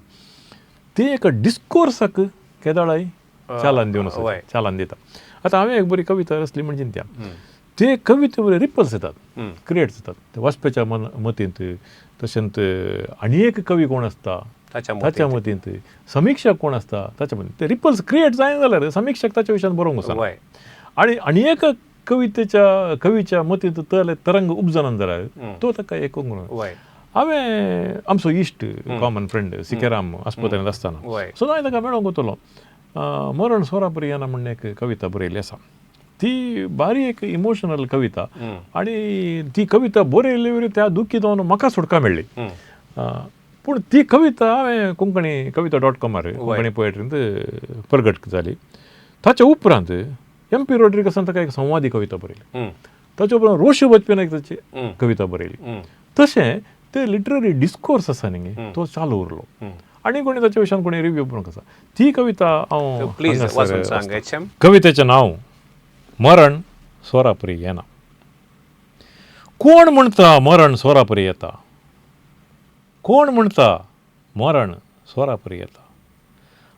ती एक डिस्कोर्साक केदाळाय चालन दिवन आसा, चालन दिता. आतां हांवें एक बरी कविता रचली म्हणजे ते कविते बरे रिपल्स येतात, क्रिएट जातात. ते वाचप्याच्या मतींत, तशेंच आनी एक कवी कोण आसता ताच्या मतींत, समीक्षक कोण आसता ताच्या मतींत, ते रिपल्स क्रिएट जायना जाल्यार समीक्षक ताच्या विशयान बरोवंक वचना. आनी एक कवीच्या मतींत तरंग उपजना जाल्यार तो ताका एक हांवें आमचो इश्ट कॉमन फ्रेंड सिकेराम आस्पत्रेंत आसतना सो हांवें ताका मेळोंक वतलो. मरण सोरापरियाना म्हणून एक कविता बरयल्ली आसा. ती बारी एक इमोशनल कविता आनी ती कविता बरयल्ले वरी त्या दुखी जावन म्हाका सुटका मेळ्ळी. पूण ती कविता हांवें कोंकणी कविता .com कोंकणी पोएट्रींत प्रगट जाली. ताच्या उपरांत MP रॉड्रिगसान ताका एक संवादी कविता बरयली. ताच्या उपरांत रोश बचपेन एक ताची कविता बरयली. तशें ते लिटररी डिस्कोर्स आसा न्ही तो चालू उरलो. आनी कोणी ताच्या विशयान कोणी रिव्यू बरोवंक आसा. ती कविता हांव, कवितेचें नांव मरण सोरापरी येना. कोण म्हणटा मरण सोरापरी येता, कोण म्हणटा मरण सोरापरी येता.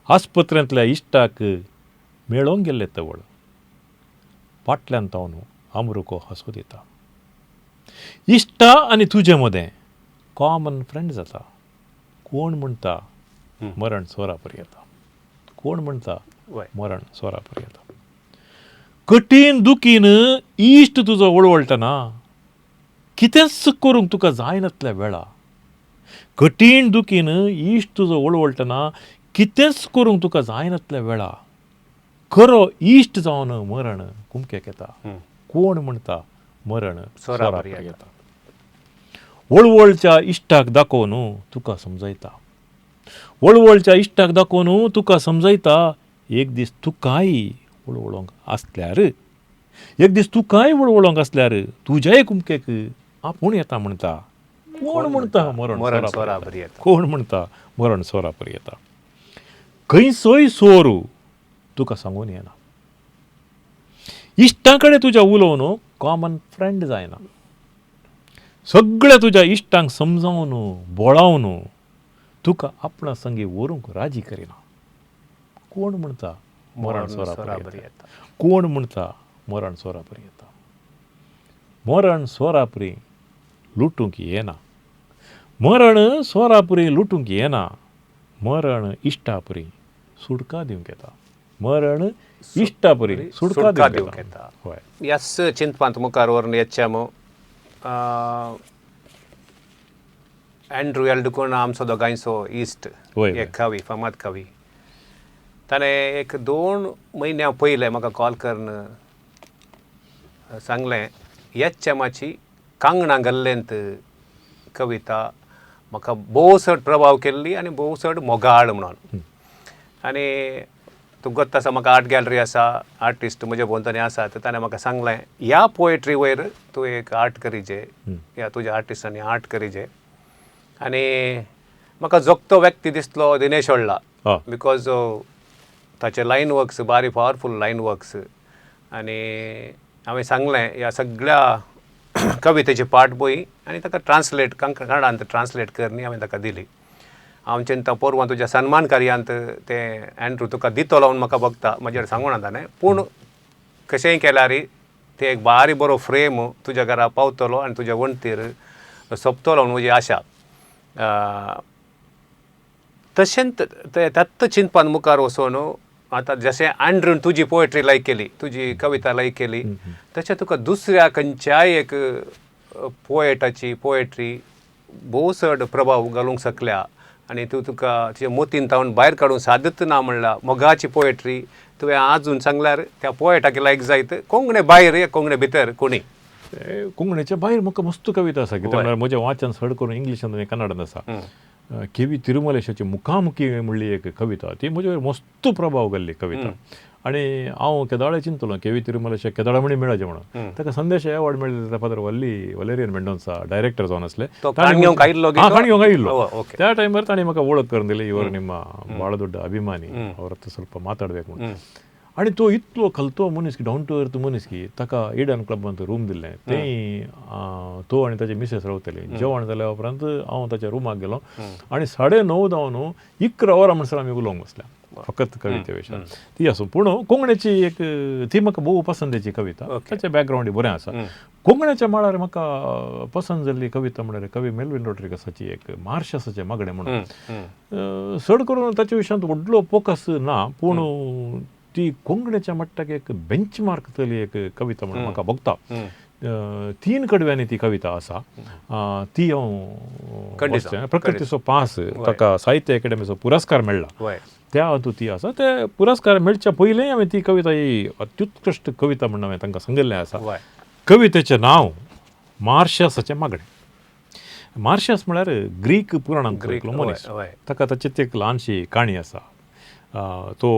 आस्पत्रेंतल्या इश्टाक मेळोंक गेल्ले तवळ, फाटल्यान तावन अमरुको हांसू दिता. इश्टा आनी तुजे मदें कॉमन फ्रेंड जाता. कोण म्हणटा मरण स्वरापर येता. कोण म्हणटा मरण स्वरापर येता. कठीण दुखीन इश्ट तुजो वळवळटना कितेंच करूंक तुका जायनातल्या वेळा. कठीण दुखीन इश्ट तुजो वळवळटना कितेंच करूंक तुका जायनातल्या वेळा. खरो इश्ट जावन मरण कुमकेक येता. कोण म्हणटा मरण स्वरापर येता. वळवळच्या इश्टाक दाखोवन तुका समजयता. वळवळच्या इश्टाक दाखोवन तुका समजयता. एक दीस तुकाय वळवळोंक आसल्यार तुज्याय कुमकेक आपूण येता म्हणटा. कोण म्हणटा मरण स्वरापर येता. कोण म्हणटा मरण स्वरापर येता. खंयचोय सोर तुका सांगून येना. इश्टा कडेन तुज्या उलोवन कॉमन फ्रेंड जायना. सगळ्या तुज्या इश्टांक समजावन बोळावन तुका आपणा संगी व्हरूंक राजी करिना. कोण म्हणटा मरण स्वरापर येता. कोण म्हणटा मरण स्वरापर येता. मरण स्वरापरी लुटूंक येना. मरण स्वरापरी लुटूंक येना. मरण इश्टापरी सुटका दिवंक येता. मरण इश्टापरी सुटका दिवंक येता. याच चिंतपांत मुखार व्हरून HM एंड्रू एल्डुकोन आमचो दोगांयचो इश्ट, एक कवी, फामाद कवी. ताणें एक 2 म्हयन्यां पयलें म्हाका कॉल करून सांगलें HMची कांगणां गल्लेंत कविता म्हाका भोव चड प्रभाव केल्ली आनी भोव चड मोगाळ म्हणून. आनी तुका गोत्ता आसा म्हाका आर्ट गॅलरी आसा, आर्टिस्ट म्हजे भोंवतणी आसात. ताणें म्हाका सांगलें ह्या पोएट्री वयर तूं एक आर्ट करीचे, या तुज्या आर्टिस्टांनी आर्ट करीचे. आनी म्हाका जगतो व्यक्ती दिसलो दिनेश व्हडला. बिकॉज ताचे लायन वर्क्स बारी पावरफूल लायन वर्क्स. आनी हांवें सांगलें ह्या सगळ्या कवितेची पाठ बय आनी ताका ट्रान्सलेट कन्नडांत ट्रान्सलेट कर न्ही. हांवें ताका दिली. हांव चिंता पोरवां तुज्या सन्मान कार्यांत ते एंड्रू तुका दितलो म्हूण म्हाका बगता. म्हाजेर सांगूना ताणें. पूण कशेंय केल्यार ते एक बारी बरो फ्रेम तुज्या घरा पावतलो आनी तुज्या वणटीर सोंपतलो म्हूण म्हजी आशा. तशेंच त्यात चिंतपान मुखार वचून आतां जशें एंड्रून तुजी पोएट्री लायक केली, तुजी कविता लायक केली, तशें तुका दुसऱ्या खंयच्याय एक पोएटाची पोएट्री भोव चड प्रभाव घालूंक शकल्या. आनी तुका तुजे मोतीन तावन भायर काडूंक सादच ना म्हणल्यार मोगाची पोएट्री तुवें आजून सांगल्यार त्या पोएटाक लायक जायत. कोंकणे भायर कोंकणे भितर कोणी कोंकणीच्या भायर म्हाका मस्त कविता आसा. कित्याक म्हळ्यार म्हजें वाचन चड करून इंग्लिशांत आनी कन्नडांत आसा. केवी तिरुमलेशाची मुखामुखी म्हणली एक कविता, ती म्हजे मस्त प्रभाव घाल्ली कविता. आनी हांव केदाळे चिंतलो केवी तिरुमलेशा केदाळे म्हणी मेळचे म्हणून. ताका संदेश अवॉर्ड मेळ्ळें. त्या फातर वलेरियन मेंडोन्सा डायरेक्टर जावन आसले. काण घेवंक आयिल्लो. त्या टायमार ताणें म्हाका वळख करून दिली. इवर निम्मा भाಳ दोड्ड अभिमानी ಅವರತ್ತು ಸ್ವಲ್ಪ ಮಾತಾಡಬೇಕು म्हणून. आनी तो इतलो खलतो मनीस की डावन टू अर्थ मनीस की ताका ईडन क्लब ಅಂತ रूम दिल्लें. थंय तो आनी ताची मिसेस रावतली. जेवण जाल्या उपरांत हांव ताच्या रुमाक गेलो आनी 9:30 जावन 11 वरां म्हणसर आमी उलोवंक बसल्या फकत कविते विशयान. ती आसूं पूण कोंकणीची एक ती म्हाका भोव पसंदीची कविता. ताचें बॅकग्रावंड बरें आसा. कोंकणीच्या माळार म्हाका पसंद जाल्ली कविता म्हणल्यार कवी मेल्विन रॉड्रिगसाची एक मार्शसाचें मागणें म्हणून. चड करून ताच्या विशयांत व्हडलो फोकस ना पूण ती कोंकणीच्या मट्टाक एक बेंचमार्क जाली एक कविता म्हणून म्हाका भोगता. 3 कडव्यांनी ती कविता आसा. ती हांव प्रकृतीचो पास ताका साहित्य अकादेमीचो पुरस्कार मेळ्ळा. त्या हातूंत ती आसा. ते पुरस्कार मेळच्या पयलीं हांवें ती कविता ही अत्युत्कृश्ट कविता म्हणून हांवें तांकां सांगिल्लें आसा. कवितेचें नांव मार्शसाचें मागणें. मार्शस म्हळ्यार ग्रीक पुराणांत मनीस. ताका ताची एक ल्हानशी काणी आसा. तो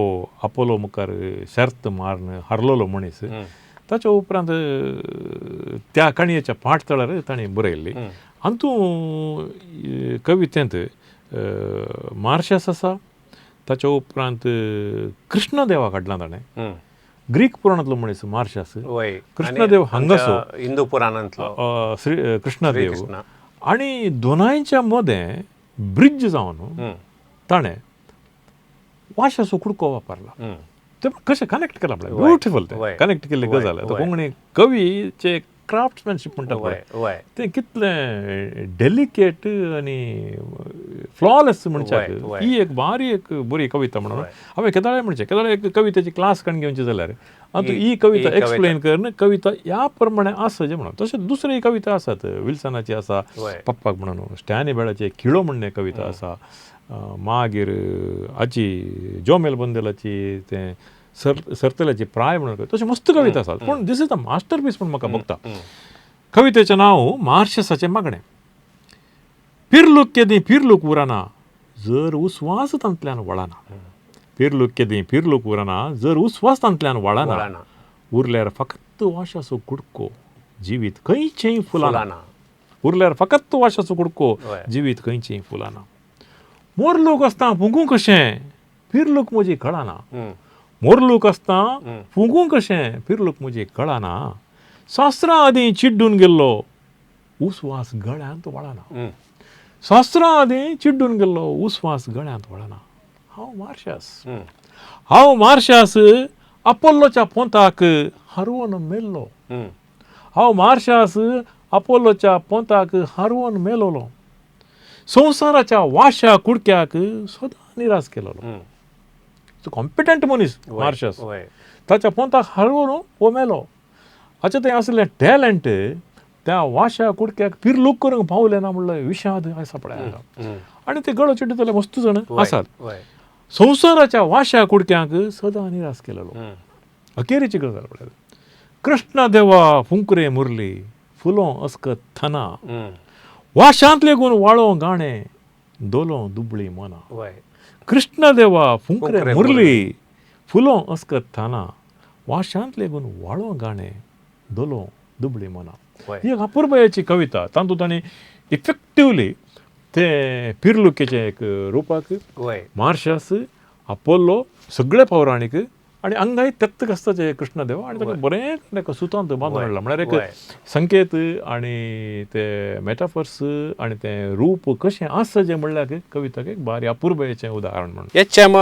आपोलो मुखार शर्त मारून हारलोलो मनीस. ताच्या उपरांत त्या काणयेच्या फाटतळार ताणें बरयल्ली. हातूंत कवितेंत मार्शस आसा. ताच्या उपरांत कृष्णदेवा काडला ताणें. ग्रीक पुराणांतलो मनीस मार्शस. कृष्णदेव हांगासो हिंदू पुराणांतलो कृष्णदेव. आनी दोनांयच्या मदें ब्रिज जावन ताणें वाशाचो कुडको वापरला. ते कशें कनेक्ट केला ब्युटिफूल. ते कनेक्ट केल्ली गजाल. कोंकणी कवीचे क्राफ्ट्समॅनशीप म्हणटा वय पळय वय तें कितलें डेलिकेट आनी फ्लॉलेस म्हणच्याक वय. ही एक बारी एक बरी कविता म्हणून हांवें केदाळे म्हणचें केदाळे एक कवितेची क्लास काण घेवची जाल्यार तूं ही कविता एक्सप्लेन कर न्हय कविता ह्या प्रमाणे आसा जें म्हणून तशें दुसरी कविता आसात विल्सनाची आसा पप्पाक म्हणून स्टॅनी बेळाची खिळो म्हणून कविता आसा मागीर हाची जोमेल बंदेलाची तें सर्तल्याची प्राय म्हणून तशें मस्त कविता आसात पूण दीस इज अ मास्टरपीस म्हूण म्हाका भोगता कवितेचें नांव मार्शसाचें मागणें पिरलूक केदी पिरलूक उरना जर उस्वास तांतल्यान वळना पिरलूक केदी पिरलूक उरना जर उस्वास तांतल्यान वळना उरल्यार फकत वाशाचो कुडको जिवीत खंयचेय फुलाना उरल्यार फकत वाशाचो कुडको जिवीत खंयचेय फुलाना मोरलूक आसता फुगूं कशें पिरलूक म्हजी कळना मोरलूक आसता फुगूं कशें पिरलूक म्हजी कळना शास्त्रां आदीं चिड्डून गेल्लो उस्वास गळ्यांत वळना शास्त्रां आदीं चिड्डून गेल्लो उस्वास गळ्यांत वळना हांव मार्शास अपोल्लोच्या पोंताक हारोवन मेल्लो हांव मार्शास अपोल्लोच्या पोंताक हारोवन मेलोलो संवसाराच्या वाशा कुडक्याक सदां निराश केलोलो कॉम्पिटंट मनीस मार्शस ताच्या पोंताक हारोवन हो मेलो हाचें थंय आसलें टॅलंट त्या वाशा कुडक्याक पिरलूक करूंक पावलें ना म्हणल्यार विशाद आसा पळय आनी ते गळो चिड्डतले मस्त जाण आसात संवसाराच्या वाशा कुडक्याक सदां निराश केलेलो अखेरीची गजाल पळय कृष्ण देवा फुंकरे मुरली फुलो अस्कत थना वाशांत लेगून वाळो गाणें दोलो दुबळी मना कृष्ण देवा फुंकरे मुरली फुलो अस्कत थाना वाशांत लेगून वाळो गाणें दोलो दुबळी मना ही एक अपुर्बायेची कविता तातूंत ताणें इफेक्टिवली ते पिरलुकेचे एक रुपाक मार्शस अपोल्लो सगळे पौराणीक आनी अंगाई त्यक्त कस्ताचे कृष्णदेव आनी ताका बरें एका सुतांत बांदून हाडला म्हळ्यार एक संकेत आनी ते मेटाफर्स आनी तें रूप कशें आसा जें म्हणल्यार कविताक एक बारी अपुर्बायेचें उदाहरण म्हणून HM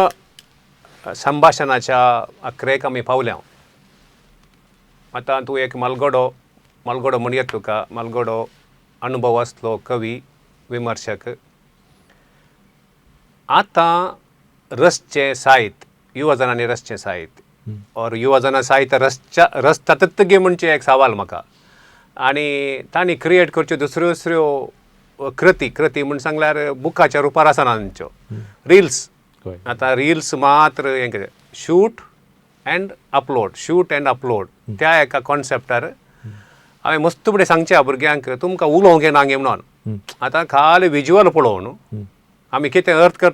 संभाशणाच्या अखेरेक आमी पावल्या आतां तूं एक मलगडो म्हण येता तुका मलगडो अनुभव आसलो कवी विमर्शक आतां रसचें साहित्य युवजनांनी रसचें साहित्य और युवजना साहित्य रसतात गे म्हणचे एक सवाल म्हाका आनी तांणी क्रिएट करच्यो दुसऱ्यो कृती म्हण सांगल्यार बुकाच्या रुपार आसना तांच्यो रिल्स आतां रिल्स मात्र हें शूट एंड अपलोड त्या एका कॉन्सेप्टार हांवें मस्त फुडें सांगचें भुरग्यांक तुमकां उलोवंक येना गे म्हणून आतां खाली विज्युअल पळोवन आमी कितें अर्थ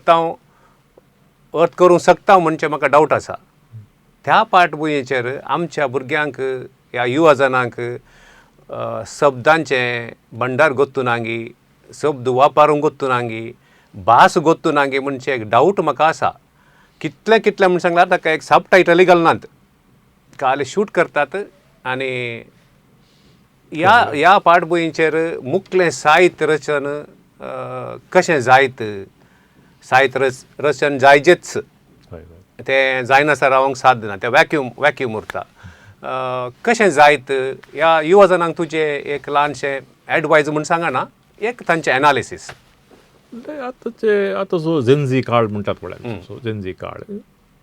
करूंक शकता म्हणचें म्हाका डावट आसा त्या पाठभुंयेचेर आमच्या भुरग्यांक ह्या युवजनांक शब्दांचें भंडार गोत्तुनांगी शब्द वापरूंक गोत्तुनांगी भास गोत्तुनांगी म्हणचें एक डावट म्हाका आसा कितलें म्हण सांगल्यार ताका एक सब टायटली घालनात खाली शूट करतात आनी ह्या पाठभुंयेचेर मुख्य साहित्य रचन कशें जायत साहित्य रचन जायजेच तें जायनासतना रावंक साध्य ना तें वॅक्यूम उरता कशें जायत ह्या युवजनांक तुजें एक ल्हानशें एडवायज म्हूण सांगना एक तांचें एनालिसीस आतां जो जेन्झी काळ म्हणटात पळय सो जेन्झी काळ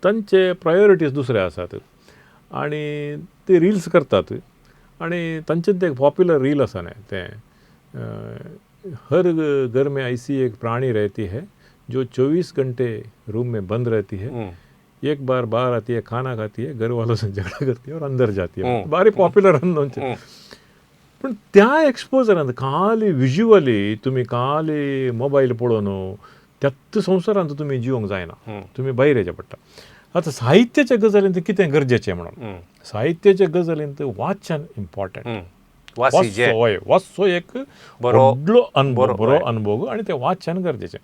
तांचे प्रायोरिटीज दुसरे आसात आनी ते रिल्स करतात आनी तांचें तें पॉप्युलर रील आसा न्हय तें हर घर में ऐसी एक प्राणी रहती है जो 24 घंटे रूम में बंद रहती है एक बार बाहर आती है खाना खाती है घर वालों से झगड़ा करती है और अंदर जाती है बारी पॉप्युलर आनी पण त्या एक्सपोजरांत खाली विज्युअली तुमी खाली मोबायल पळोवन त्याच संवसारांत तुमी जिवंक जायना तुमी भायर येवचें पडटा आतां साहित्याच्या गजालींत कितें गरजेचें म्हणून साहित्याच्या गजालींत वाचन इम्पॉर्टंट वाचो एक बरो अनुभव आनी तें वाचन गरजेचें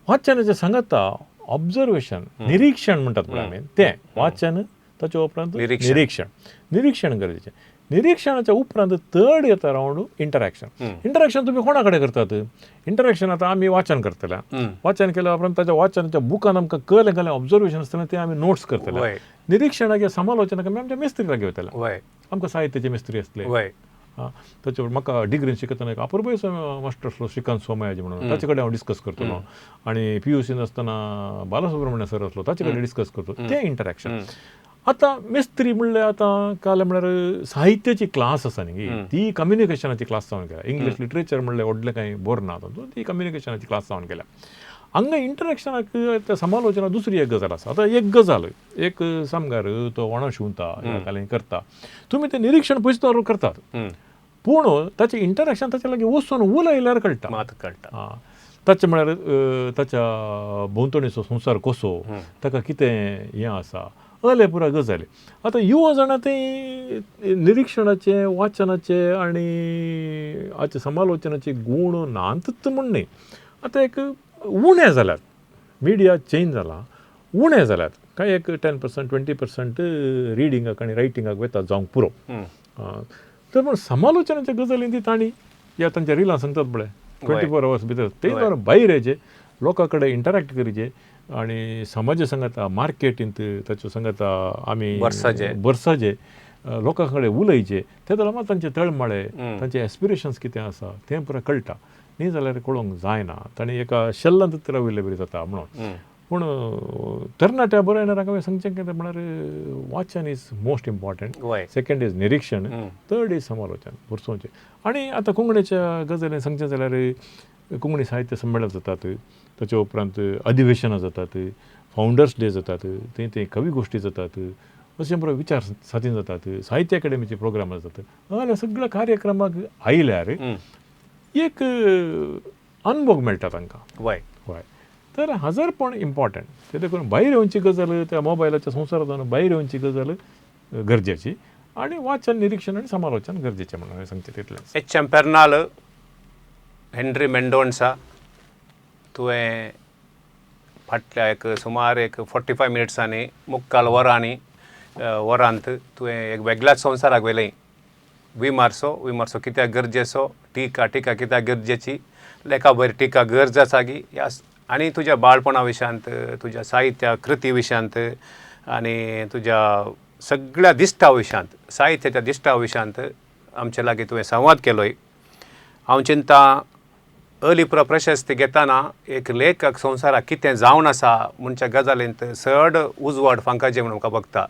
वाचनाचें सांगता ऑब्जर्वेशन निरीक्षण म्हणटात पळय आमी तें वाचन ताच्या उपरांत निरीक्षण गरजेचें निरीक्षणाच्या उपरांत थर्ड येता रावंड इंटरॅक्शन तुमी कोणा कडेन करतात इंटरॅक्शन आतां आमी वाचन करतले वाचन केल्या उपरांत ताच्या वाचनाच्या बुकान आमकां कळलें ऑब्जर्वेशन आसतना तें आमी नोट्स करतले निरीक्षणाक समालोचनाक आमी आमच्या मेस्त्रीक घेतले आमकां साहित्याचे मेस्त्री आसले त्याच्यावर म्हाका डिग्रीन शिकतना एक अपुर्बय मास्टर आसलो श्रीकांत सोमयाजी म्हणून ताचे कडेन हांव डिस्कस करतलो आनी PUCन आसतना बालसुब्रमण्य सर आसलो ताचे कडेन डिस्कस करतो तें इंटरॅक्शन. आतां मेस्त्री म्हणल्यार आतां काल म्हणल्यार साहित्याची क्लास आसा न्ही ती कम्युनिकेशनाची क्लास जावन गेल्या. इंग्लीश लिटरेचर म्हणल्यार व्हडलें कांय बोर ना तातूंत ती कम्युनिकेशनाची क्लास जावन गेल्या. हांगा इंटरॅक्शनाक समालोचना दुसरी एक गजाल आसा. आतां एक गजाल एक सामगार तो वणो शिंवता कालें करता तुमी तें निरीक्षण पयस करतात पूण ताचें इंटरॅक्शन ताचे लागीं वचून उलयल्यार कळटा. ताचे म्हळ्यार ताच्या भोंवतणीचो संवसार कसो ताका कितें हें आसा अले पुरा गजाली. आतां ह्यो जाणां ते निरीक्षणाचे वाचनाचे आनी हाचे समालोचनाचे गुण नांतच म्हण न्ही. आतां एक उणें जाल्यात मिडिया चेंज जाला उणें जाल्यात काय एक 10% 20% रिडिंगाक आनी रायटिंगाक वेतात जावंक पुरो. तर पूण समालोचनाच्या गजालींनी ती तांणी या तांच्या रिलां सांगतात पळय 24 hours भितर ते जर भायर येचे लोकां कडेन इंटरॅक्ट करचे आनी समाजा सांगाता मार्केटींत ताच्यो सांगाता आमी बर्साचे लोकां कडेन उलयचे ते जाल्यार मात तांचे तळमळे तांचे एस्पिरेशन्स कितें आसा तें पुरो कळटा. न्ही जाल्यार कळोवंक जायना. तांणी एका शेल्लांत तर राविल्ले बरी जाता म्हणून. पूण तरणाट्या बरोयनाराक हांवें सांगचें कितें म्हळ्यार वाचन is most important. Second is निरीक्षण. थर्ड इज समालोचन वर्सोवचें. आनी आतां कोंकणीच्या गजालीन सांगचें जाल्यार कोंकणी साहित्य संमेलन जातात ताचे उपरांत अधिवेशनां जातात फावंडर्स डे जातात ते कवी गोश्टी जातात अशें बरो विचार सादीन जातात साहित्य अकादेमीचे प्रोग्राम जातात. जाल्यार सगळ्या कार्यक्रमाक आयल्यार एक अनुभव मेळटा तांकां. हय तर हजरपण इम्पॉर्टंट. ते देखून भायर येवची गजाल त्या मोबायलाच्या संवसारांतून भायर येवची गजाल गरजेची आनी वाचन निरीक्षण आनी समालोचन गरजेचें म्हणून हांवें सांगचें तितलेंच. HM Pernal हेनरी मेंडोन्सा तुवें फाटल्या एक सुमार एक 45 मिनट्सांनी मुक्काल वरांत तुवें एक वेगळ्याच संवसाराक वेलें. विमर्शो कित्याक गरजेचो टिका कित्याक गरजेची लेखा बरी टिका गरज आसा की आनी तुज्या बाळपणा विशयांत तुज्या साहित्य कृती विशयांत आनी तुज्या सगळ्या दिश्टा विशयांत साहित्याच्या दिश्टा विशयांत आमचे लागीं तुवें संवाद केलोय. हांव चिंतां अलिपुरा प्रशस्ती घेतना एक लेखक संवसाराक कितें जावन आसा म्हणच्या गजालींत चड उजवाड फांकाचें म्हणून म्हाका बगता.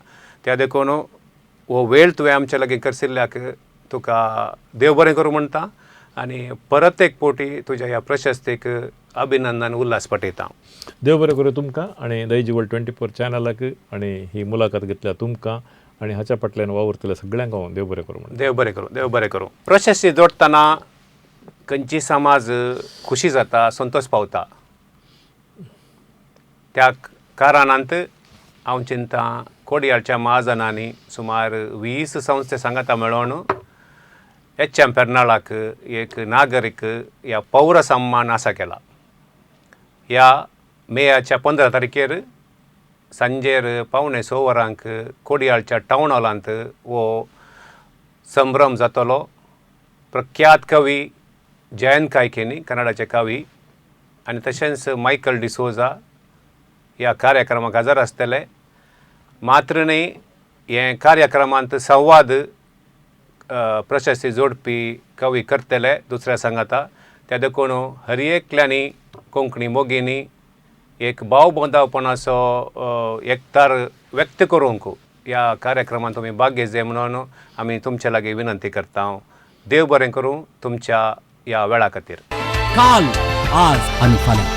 त्या देखून हो वेळ तुवें आमचे लागीं करशिल्ल्याक तुका देव बरें करूं म्हणटा आनी परत एक फावटी तुज्या ह्या प्रशस्तीक अभिनंदन उल्हास पटयता. देव बरें करूं तुमकां आनी दैजिवर्ल्ड 24 चॅनलाक आनी ही मुलाखत घेतल्या तुमकां आनी हाच्या फाटल्यान वावुरतल्या सगळ्यांक हांव देव बरें करूं म्हणटा. देव बरें करूं. प्रशस्ती जोडटना खंयची समाज खुशी जाता संतोश पावता. त्या कारणांत हांव चिंतां कोडयाळच्या महाजनांनी सुमार 20 संस्थे सांगाता मेळोन HM Pernalक एक नागरीक ह्या पौर सन्मान आसा केला. ह्या मेच्या 15 तारखेर सांजेर 5:45 वरांक कोडयाळच्या टावन हॉलांत हो संभ्रम जातलो. प्रख्यात कवी जयंत कायकेनी कन्नडाचे कवी आनी तशेंच मायकल डिसोजा ह्या कार्यक्रमाक हजर आसतले. मात्र न्ही हे कार्यक्रमांत संवाद प्रशस्ती जोडपी कवी करतले दुसऱ्या सांगाता. त्या देखून हर एकल्यांनी कोंकणी मोगींनी एक भावबंदापणाचो एकतार व्यक्त करूंक ह्या कार्यक्रमांत तुमी भाग घेवचे म्हणून आमी तुमचे लागीं विनंती करता. देव बरें करूं तुमच्या ह्या वेळा खातीर. काल आज आनी फाल्यां.